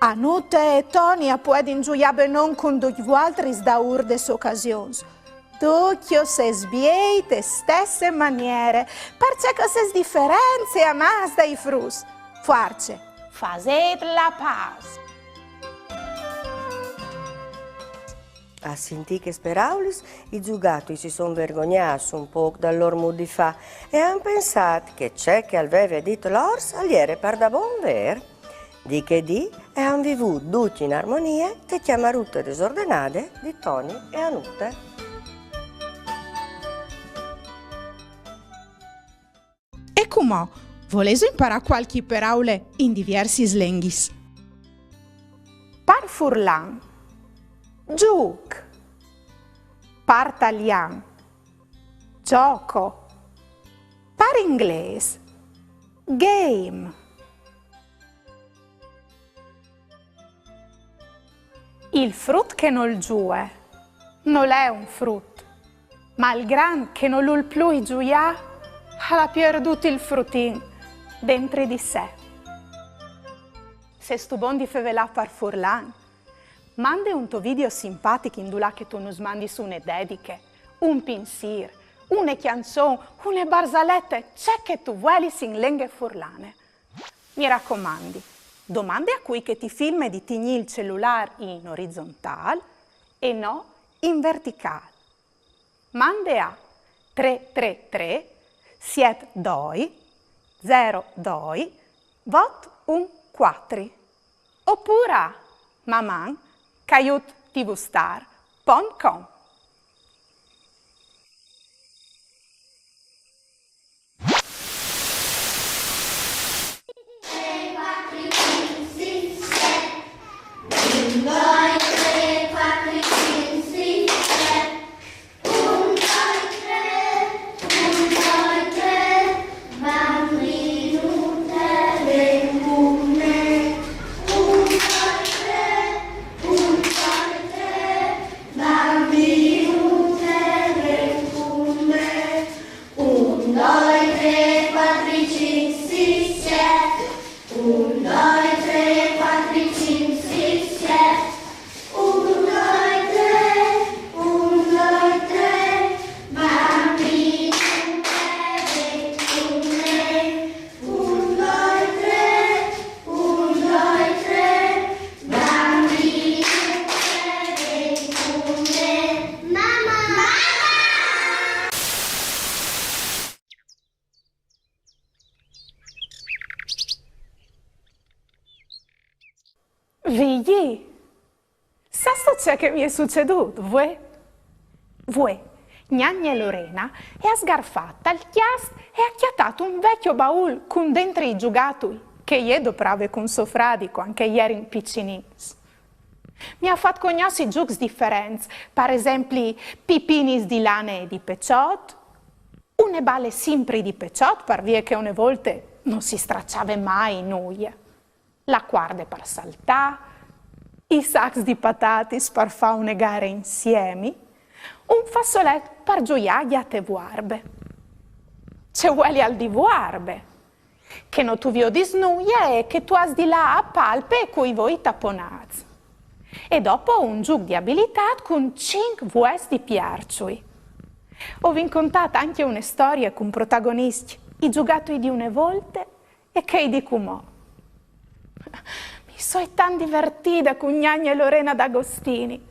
A notte e Tony può ingiuiare non con due altri da urdes occasioni. Tucchio se sbiete stesse maniere, perché se differenze a mas dai frus. Forse, faset la paz. A sentì che speraulis, i zugatui si son vergognati un po' dal loro modo di fa e han pensato che c'è che aveva detto l'ors agliere per da buon ver. Di che di e han vivuto tutti in armonia te chiamarute disordinate di Tony e Anute. E come? Volete imparare qualche paraule in diversi slenghis? Par furlan, giuc, par talian, gioco, par inglese, game. Il frutto che non giue non è un frutto, ma il gran che non lo più giuia ha perduto il fruttin dentro di sé. Se stu bon di fevelà par furlan, mande un tuo video simpatico in dulà che tu nos mandi su une dediche, un pinsir, une canzone, une barzalette, c'è che tu vuoi in lingue furlane. Mi raccomandi, domande a cui che ti filma di tigni il cellulare in orizzontale e no in verticale. Mande a 333 72 02 vot un 4 oppure a maman caiutvstar.com. Vigli, sa sto c'è che mi è succeduto, Vuoi, Gnagna Lorena è sgarfata il chiast e ha chiatato un vecchio baul con dentro i giocattoli che io prave con suo fradico anche ieri in piccinins. Mi ha fatto conoscere giochi differenti, per esempio pipinis di lana e di pecciot, une balle sempre di pecciot per via che une volte non si stracciava mai in noia, la guardia per saltare, i sacchi di patatis per fare une gare insieme, un fazzoletto per gioiare a te vuarbe. C'è vuoi al di vuarbe, che non tu vio di snuia e che tu has di là a palpe e coi voi tapponati. E dopo un gioco di abilità con 5 vues di piarciui. Ho incontrato anche una storia con protagonisti, i giocatori di une volte e che di cumò. Mi sono tan divertita con Gnagna e Lorena d'Agostini.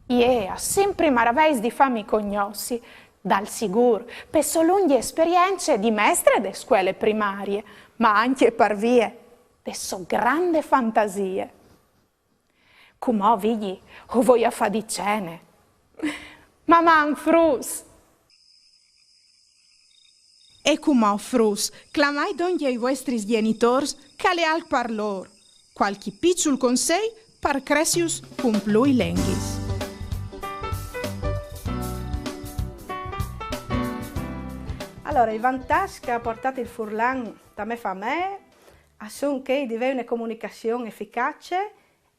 Ha sempre maraveis di farmi conosci, dal sicuro, per lunghe esperienze di mestre de scuole primarie, ma anche per vie de so grande fantasie. Come vigli, o voi a fa di cene. Mamma frus. E come frus, clamai donde ai vostri genitori che le al parlor. Qualche piccol consei per cresius cum plui lenghis. Allora, i vantaggi che ha portato il Furlan da me sono che deve una comunicazione efficace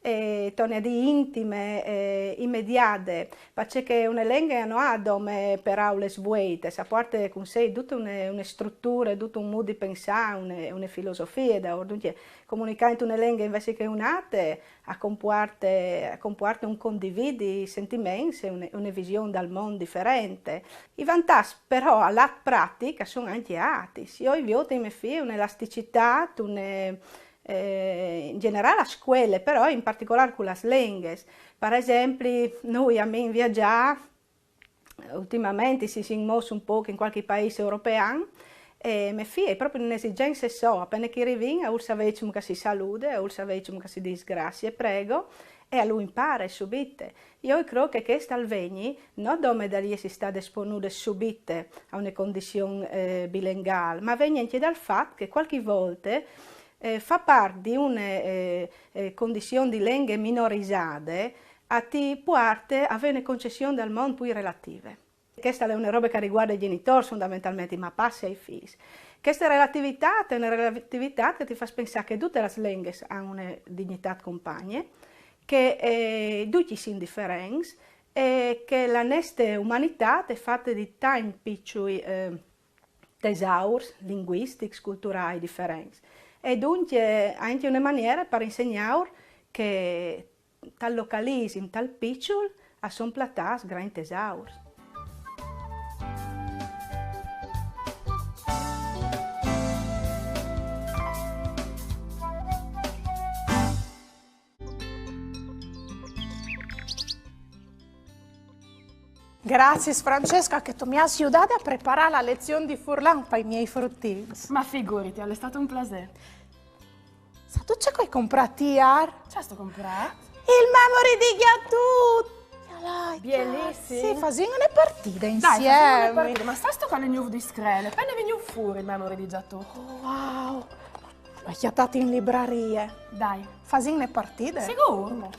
e di intime immediate, perché una lingua non ha dome per aule svuote, a parte con sé tutta una struttura, tutto un modo di pensare, una filosofia, dunque comunicare in una lingua invece che un'altra comporta un condividi sentimenti, una visione dal mondo differente. I vantaggi però alla pratica sono anche altri. Io ho visto in me un'elasticità, in generale a scuole, però in particolare con le lingue. Per esempio, noi a me viaggiare, ultimamente si è mosso un po' in qualche paese europeo, e mi è proprio un'esigenza appena che arrivi, a sapere che si saluta, a sapere che si dice grazie, prego, e a lui impara subito. Io credo che questo avviene non dove da lì si sta disponendo subito a una condizione bilinguale, ma avviene anche dal fatto che qualche volta fa parte di una condizione di lingue minorizzate a ti porta a avere una concessione del mondo più relative. Questa è una roba che riguarda i genitori fondamentalmente, ma passa ai figli. Questa relatività è una relatività che ti fa pensare che tutte le lingue hanno una dignità compagna, che tutti sono differenti e che la nostra umanità è fatta di tanti piccoli tesauri linguistici, culturali differenti. E dunque anche una maniera per insegnare che tal localismo, tal piccolo, sono platati grandi tesauri. Grazie Francesca che tu mi hai aiutato a preparare la lezione di Furlan per i miei fruttini. Ma figurati, è stato un piacere. Sa tu c'è che hai comprato ieri? C'è sto comprato? Il memory di Ghiatut! Bellissimo! Sì, facciamo una partita insieme. Dai, facciamo una partita, ma sta sto con le nuove discrete, appena venivo fuori il memory di Ghiatut. Oh, wow! L'ho chiatato in libreria. Dai. Facciamo una partita? Sicuro?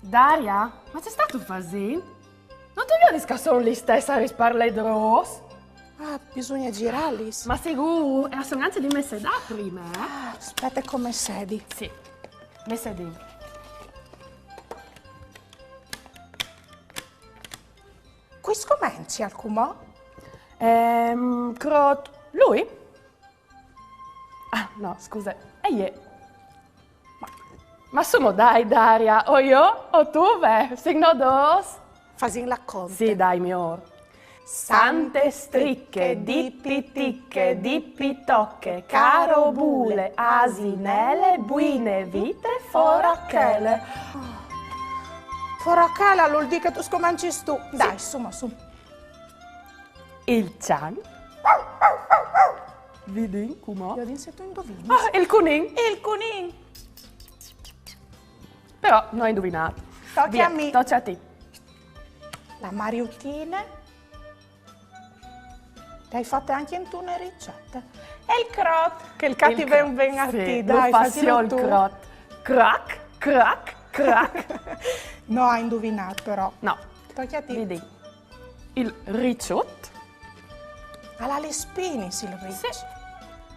Daria, ma c'è stato Fasin? Non ti vedi che sono lì stessa a risparlare dros? Ah, bisogna girarli. Ma sicuro? E sono anzi di me da prima, Aspetta, come sedi? Sì, me sedi. Qui scomenci al cumò? Lui? Ah, no, scusa. E io? Ma sono dai, Daria. O io? O tu, beh? Signo dos? Facciamo la conta. Sì, dai, mio. Sante stricche, dippiticche, dippitocche, carobule, asinelle, buine vite, forachele. Forachele vuol dire che tu scomenci tu. Dai, su. Il cian. Vedi, come? Io se tu indovini. Ah, il cunin. Il cunin. Però non hai indovinato. Tocca a me. Tocca a te. La mariutina. Le hai fatte anche in tu una ricetta. E il crot, che il cattivo ben a te, sì, dai, lo faccio il tu. crot. Crack, crack, crack. No, hai indovinato però. No. Tocca a te. Vedi. Il ricciotto. Alla le spine, il ricciotto.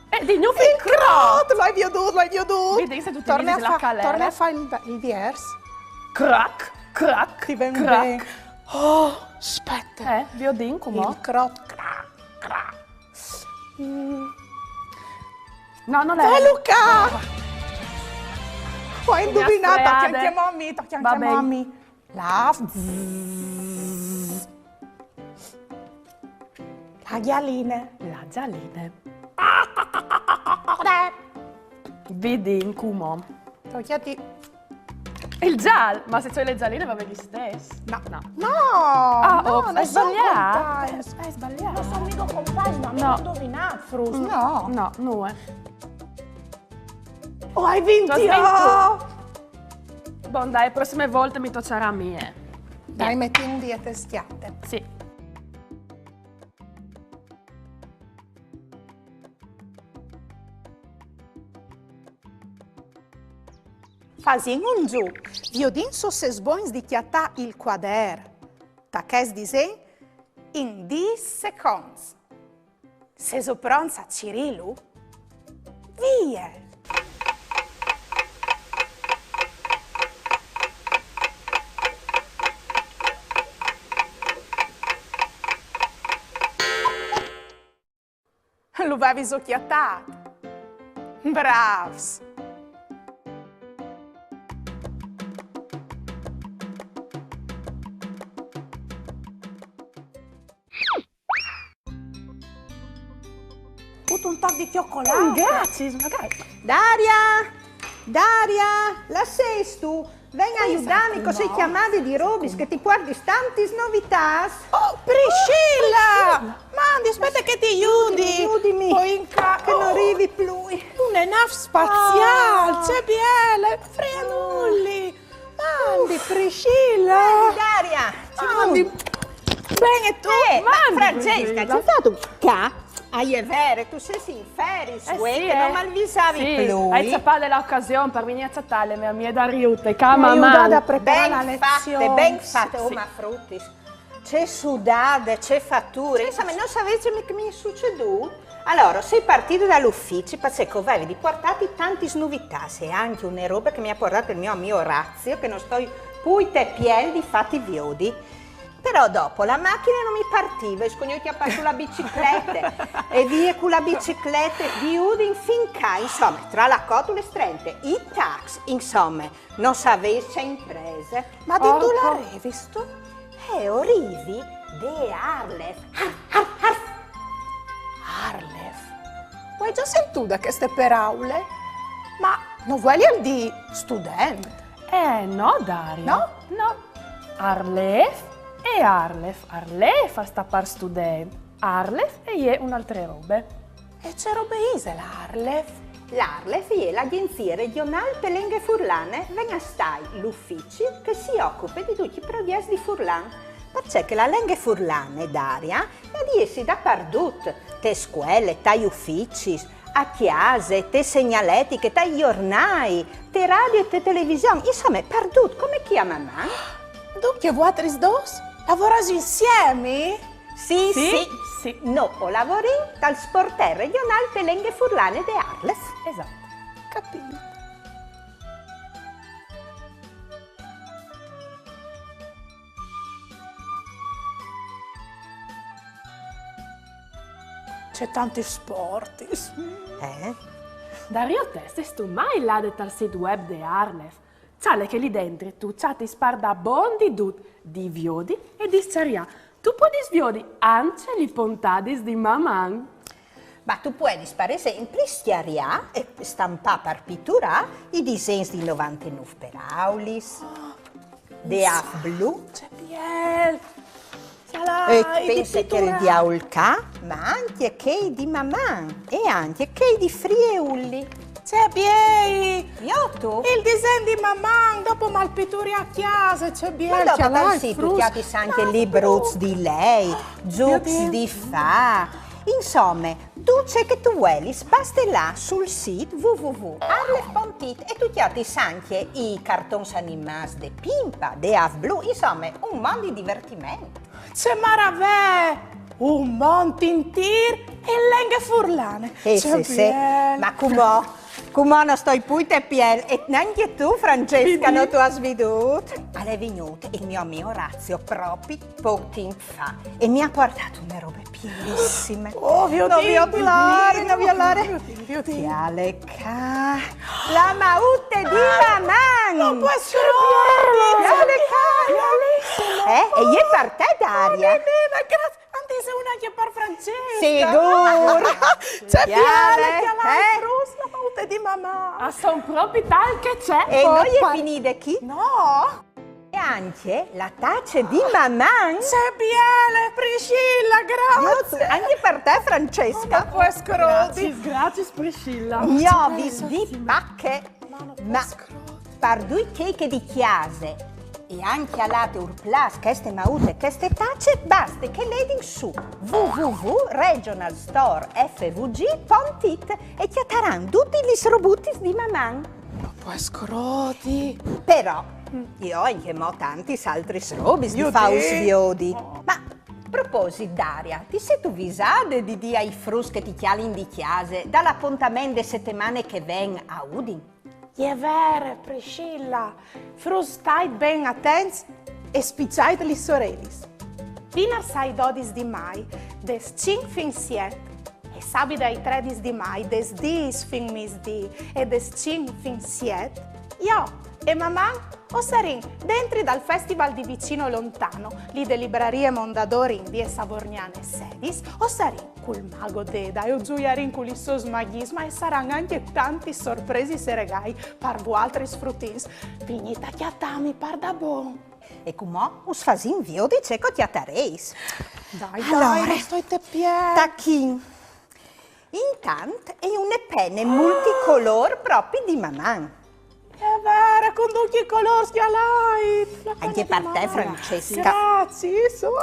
E di nuovo il crot, l'hai veduto. Vedi se tu ti utilizzi la calera. Torna a fare il verso. Crack, crack, Ti vengo crack. bene. Oh, aspetta. Viodin, come? Il crot, crack, crack. No, non è. Dai Luca! Hai indovinato, strade. chiamiamo a me, chiamiamo a me. La ghialine. La gialline. Vedi in cumo. Tocca a te. Il giallo, ma se c'hai le gialline va bene lo stesso. No. No. No! Ah, no, ops, non hai sono sbagliato. compagni. Hai sbagliato. Non sono mica compagni, ma mi No. hai indovinato, Frus. No. No, no. Oh, hai vinto! Tu hai vinto. Bon, dai, prossime volte mi toccerà a me. Dai, metti in dieta schiatte. Sì. Fazem un giù. Viodin so ses bons di chiattà il quader. Ta che disen in 10 secondi. Seso pronza, Cirilu? Via! Lo avevi socchiattato. Bravs! Un tocco di cioccolato. Grazie, magari. Daria! Daria! La sei tu? Venga a aiutarmi, così chiamate di Robis che ti porti tanti novità. Oh, Priscilla! Mandi, aspetta che ti aiuti! Aiutami! Poi in Che non arrivi più. Una nave spaziale, c'è bella, frega nulli! Mandi, Priscilla! Daria! Mandi! Bene tu! Francesca, c'è stato un ca? Ah, è vero, tu sei in feris, che non malvisavi più. Hai sappato l'occasione per venire a chattare le mie da riute, che Mi aiutate a mamma. preparare la lezione. Ben fatte, oh Sì. ma fruttis. C'è sudate, c'è fatture, insomma non sapete che mi è succeduto? Allora, sei partito dall'ufficio, perché avevi portati tanti novità, e anche una roba che mi ha portato il mio amico Orazio, che non sto poi te pieni di fatti viodi. Però dopo la macchina non mi partiva, e scognuti a passare sulla bicicletta e via con la bicicletta di Udin finché, insomma, tra la cotola e strente, i tax, insomma, non sapesse imprese. Ma di tu l'avevi visto? Orivi de Arlef. Arlef. Vuoi già sentito queste paraule? Ma non vuoi al di studente? No, Daria. No? No. Arlef e Arlef. Arlef sta per studente. Arlef e io un'altra robe. E c'è roba Isela, Arlef? L'Arlef è l'Agenzia Regionale per Lingue Furlane, venga stai l'ufficio che si occupa di tutti i progetti di Furlan. Perché la lingua furlane, Daria, è di essi dappertutto, te scuole, te uffici, a chiese, te segnaletiche, te giornali, te radio e te televisione, insomma, perdut, come chiama mamma? Dunque, voi dos lavorate insieme? Sì, Sì, sì, sì. No, lavori dal sportello regionale per lingue furlane di Arlef. Esatto. Capito. C'è tanti sport. Dario te, sei tu mai là dal sito web di Arlef? Sale che lì dentro tu ti sparda bondi di viodi e di sciaria. Tu puoi sviodi anche li pontadis di mamma. Ma tu puoi, per esempio, stiaria e stampare per pittura i disegni di 99 per Aulis, di Af Blu, C'è Biel. e pensa che il di Aulca, ma anche che di mamma e anche che di Friuli. c'è bien! Io tu? Il disegno di mamma, dopo malpituri a casa, c'è bien! Ma dopo c'è dal là, sito frus. ti anche li bruz di lei, zucchi di fa. Insomma, tu c'è che tu vuoi, basta là sul sito www.arlef.it e tu ti anche i cartoni animati de Pimpa, de Av Blu, insomma, un mondo di divertimento. C'è maravè! Un montintir e lenghe furlane. Sì, ma come non sto poi te piel e neanche tu, Francesca, non tu hai veduto? È venuto il mio amico Orazio proprio poco tempo fa e mi ha portato una roba bellissime. Oh, mio non Dio, non violare. Tiale ca, la maute di mamma. Non può essere Tiale ca. E io per te, Daria. Grazie. Anche se una che per Francesca. Sicuro. C'è piale, la maute di mamma. Ah, son proprio tal che c'è. E noi è finita qui? No. E anche la taccia di mamma. C'è piale, Priscilla, grazie. Anche per te, Francesca. Non può escrodi. Grazie, Priscilla. Gnovis di pacche. Ma per due cake di chiase e anche a latte urplas queste maute, queste tacce, basta che lei su www.regionalstorefvg.it e ti atteranno tutti gli robuti di mamma. Non può escrodi. Però io ho anche tanti altri robis di fausviodi. Ma a proposito, Daria, ti sei tu visade di dia ai frus che ti chialin di chiase dall'appuntamento di settimane che ven a Udin? È vero, Priscilla. Frus stai ben attenti e spicciai gli sorellis. Fino al 12 di mai, des 5 fin 7 e sabato ai 13 di mai, des 10 fin misdì e des 5 fin 7, io e mamma o sarin dentro dal festival di vicino lontano, lì de librerie Mondadori in vie Savorniane Sedis, o sarin col mago Deda e o gioiarin con il suo smagisma e saranno anche tanti sorpresi se regai per voi altri sfruttins. Finita chiattami par da bon. E come us fasin vio di ceco ti attereis. Dai, allora, dai, sto te piedi. Tacchin. Intanto è una penne multicolor proprio di mamma. È vero, con tutti i colori schialai. Anche per te, Francesca. Grazie, so.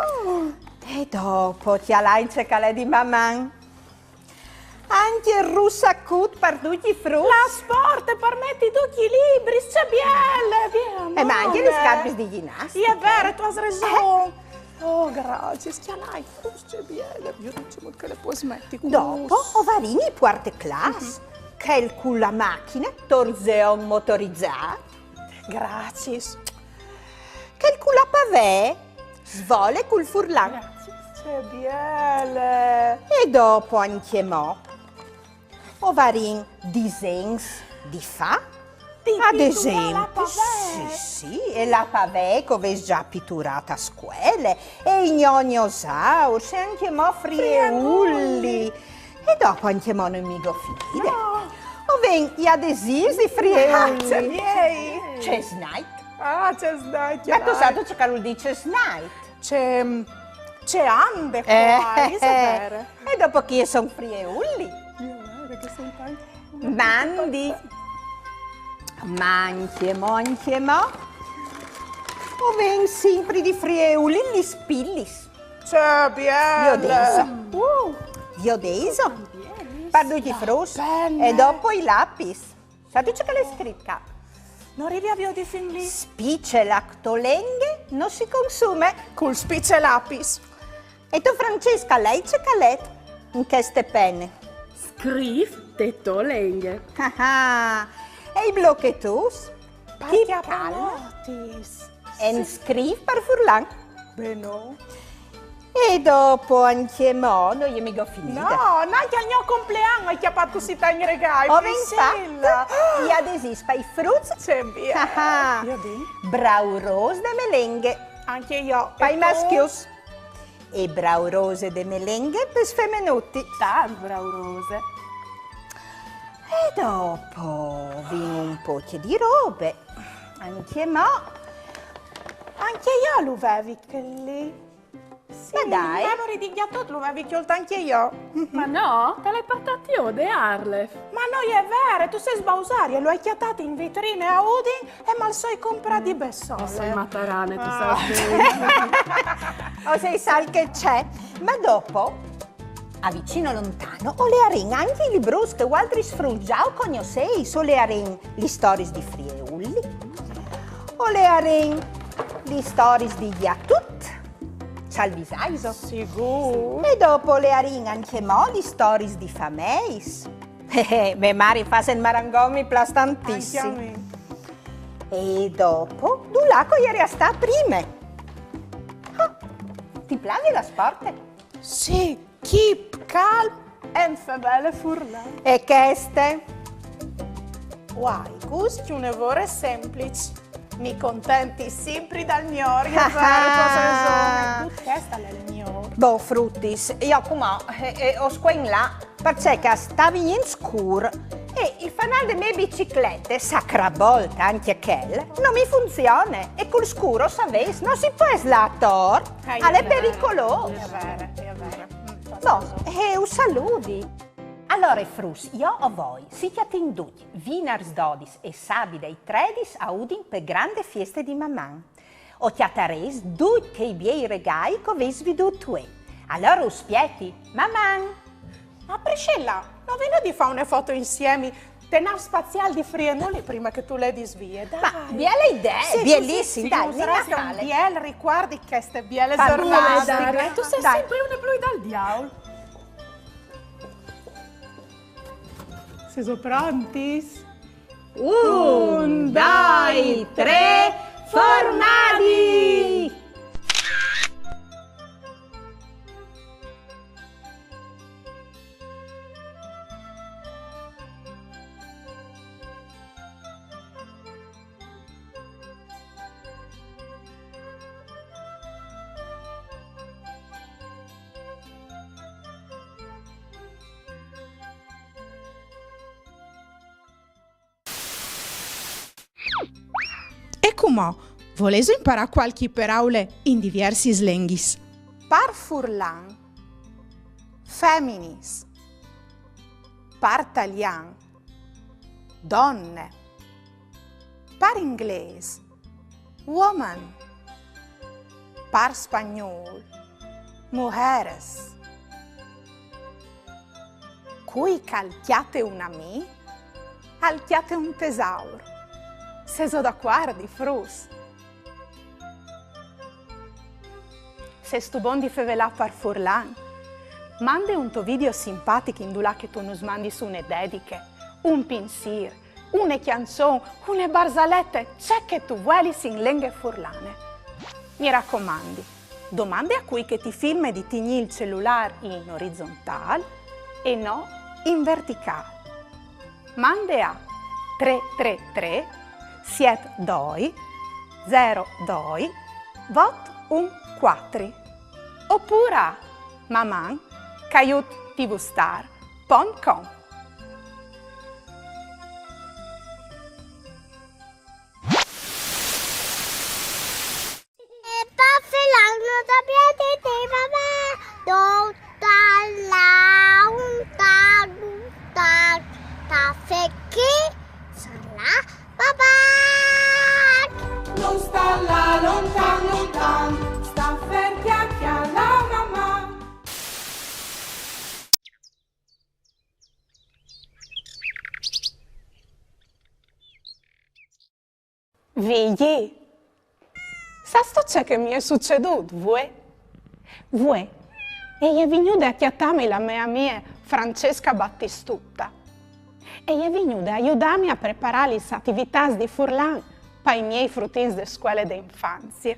E dopo ti alai il calè di mamma. Anche il russacut per tutti i frutti. La sport permetti tutti i libri, c'è bielle. Ma anche le scarpe di ginnastica. È vero, tu hai ragione. Oh, grazie, schialai, c'è bielle. Io non so che le puoi smetti. Dopo, ovarini quarta classe. Che con la macchina, torzeon motorizzato. Grazie. Che con la pavé, svole col furlan. Grazie, c'è bielle. E dopo anche mo, ovarin disegni di fa. Ad esempio, sì, e la pavé che avevi già pitturata a scuole, e i gnognosauri, e anche mo frieulli. E dopo anche mo non mi go finire. O ven gli adesivi frieulli. C'è miei. C'è Snite. Ah, c'è Snite. Ma tu sai che lo dice Snite? C'è Ande qua, vero. E dopo chi sono frieulli? Che sono tanti. Mandi. Manche mo. O ven sempre di frieulli gli spillis. C'è bielle. Io deso. Parlo di frus. E dopo i lapis. Sai che l'hai scritta? Non riavvio di fin lì. Spice lactolenghe non si consuma. Col spice lapis. E tu, Francesca, lei c'è calet in queste penne? Scriv te tolenghe. Ah, e i blocchetus? Chi calma? E scrivi per furlan? Beno. E dopo anche mo, non io mi go finita. No, neanche al mio compleanno hai chiappato così tanti regali. Ho pensato, gli adesivi per i frutti. C'è via. Io di? Brau rose de melenghe. Anche io. Per i maschios. E brau rose de melenghe per sfemmenuti. Tan brau rose. E dopo vino un po' di robe. Anche mo. Anche io lo avevi che lì. Ma dai. Memory di ghiacciato lo avevi chiolto anche io. Ma no, te l'hai portato io, De Arlef. Ma non è vero, tu sei sbausare, lo hai chiatato in vetrine a Udin e mal sai comprare di Bessole. Sei matarane, tu sai. O sei sai che c'è, ma dopo, a vicino lontano, o le arin anche i librus che altri sfruggiao conoscei, so le arin li stories di Friuli, o le arin li stories di Giatut, Salvisaiso. Sicuro. E dopo le arin anche mo li stories di Fameis. Me mari fasen marangomi plastantissimi. E dopo, Dulaco ieri a sta prime. Oh, ti piace la sport? Sì, keep calm and febele Furlan. E queste? Guai, gusti un evore semplice. Mi contenti sempre dal mio fare cose. Tu testa le mio. Boh, fruttis, io come ho squen là, perché stavi in scuro e il fanale delle mie biciclette, sacra volta anche quel, non mi funziona e col scuro, sapete, non si può slator, è pericoloso. È vero. Boh, e un saluti. Allora, Frus, io a voi, siate induti, vinars dodis e sabidei tredis a Udin per grande feste di mamman. O chiatares due che i miei regali che avessi veduto. Allora, uspietti, mamman. Ma Priscilla, non ve di fare una foto insieme? Tenar spaziale di Frienoli prima che tu le disvie, dai. Ma biele idee, sì, bielissime, dai, usaresti un biel, ricordi che ste biele Parole, giornate. Tu sei sempre una blu dal diavolo. Siete pronti? 1, 2, 3, formati! E come volete imparare qualche parole in diversi slenghis? Par Furlan, feminis, par talian, donne, par inglese, woman, par spagnol, mujeres. Cui calchiate una mi, alchiate un tesauro. Seso d'accordo, Frus. Se stu bon di fevelà par Furlan, mande un tuo video simpatico in dula che tu nos mandi su une dediche, un pinsir, une canzone, une barzalette, c'è che tu vuoi in lingue furlane. Mi raccomandi, domande a cui che ti filma di tigni il cellulare in orizzontale e no in verticale. Mande a 333 Siet doi, 02, vot un 4. Oppure maman, caiut tvstar.com. Non sta là lontan, sta fermi alla mamma. Vigli, sa sto c'è che mi è succeduto, vuoi? E è venuta a chiamarmi la mia Francesca Battistutta. E è venuta a aiutarmi a preparare le attività di Furlan per i miei fruttini di scuola d'infanzia.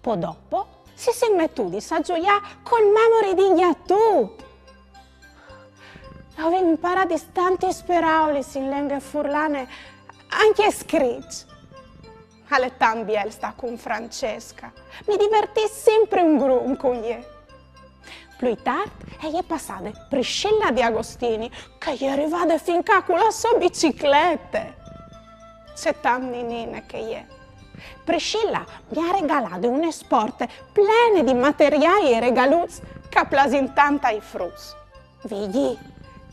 Poi dopo si è mettuti a giocare col memory di Giatut. Avevo imparato tanti parole in lingue furlane, anche scritte. Alle tambiel sta con Francesca. Mi divertì sempre un gruppo con lei. Più tardi è passata Priscilla Di Agostini, che è arrivata fin qua con la sua bicicletta. C'è tante nine che è. Priscilla mi ha regalato un sport pieno di materiali e regaluzi che plasin tanto ai frus. Vedi,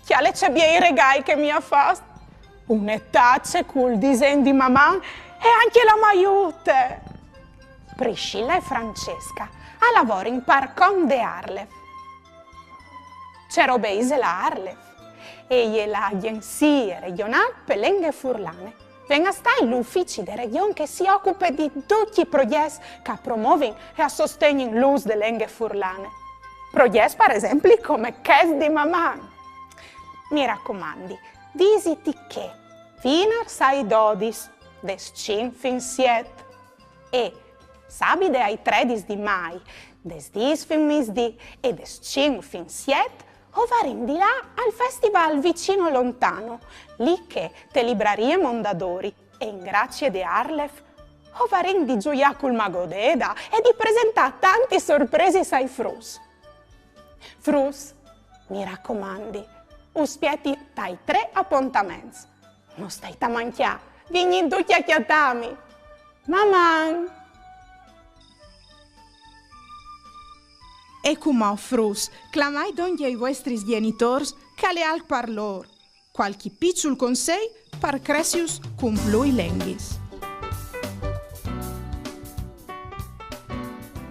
quale c'è i regali che mi ha fatto? Une tazze col disegno di mamma e anche la maiute. Priscilla e Francesca a lavoro in Parcon de Arlef. C'ero beise la Arlef e l'agenzia regionale per l'Enghe Furlane. Venga stai l'ufficio di regione che si occupa di tutti i progetti che promuovono e sostengono l'uso dell'Enghe Furlane. Progetti, per esempio, come Kes di Mamà. Mi raccomandi, disiti che fino ai 12, des 5 7 e sabide ai 13 di mai, des 10 misdi e des 5 7 o varin di là al festival vicino lontano, lì che te librarie Mondadori e in grazie di Arlef o varin di gioia col magodeda e di presentare tanti sorpresi ai frus. Frus, mi raccomandi, uspietti dai 3 appuntamenti. Non stai a manchiare, vigni tu chiacchiatami. Mamma! E come frus, clamai donde ai vostri genitori che le al parlor. Qualche piccol consei per cresius cum plui lenghis.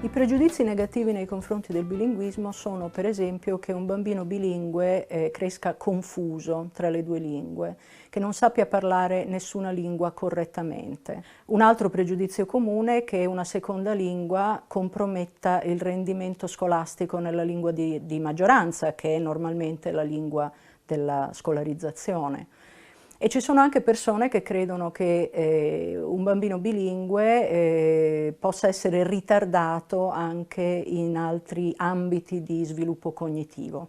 I pregiudizi negativi nei confronti del bilinguismo sono, per esempio, che un bambino bilingue cresca confuso tra le due lingue, che non sappia parlare nessuna lingua correttamente. Un altro pregiudizio comune è che una seconda lingua comprometta il rendimento scolastico nella lingua di maggioranza, che è normalmente la lingua della scolarizzazione. E ci sono anche persone che credono che un bambino bilingue possa essere ritardato anche in altri ambiti di sviluppo cognitivo.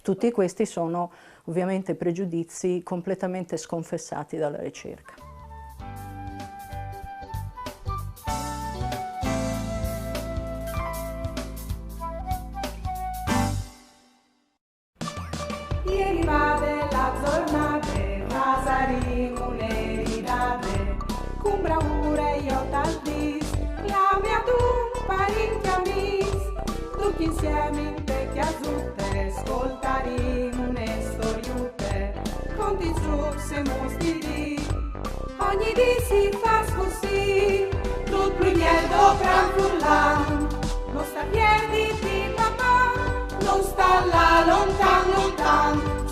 Tutti questi sono ovviamente pregiudizi completamente sconfessati dalla ricerca. Ieri va della giornata, un'eridate, con bravura io t'aldis, la mia tu parenti amis, tutti insieme in vecchia zutte, ascoltare une storiute, conti giù se mostri, ogni dì si fa così, tutto più mieldo gran furlan, non sta piedi di mamma, non sta là lontan lontan.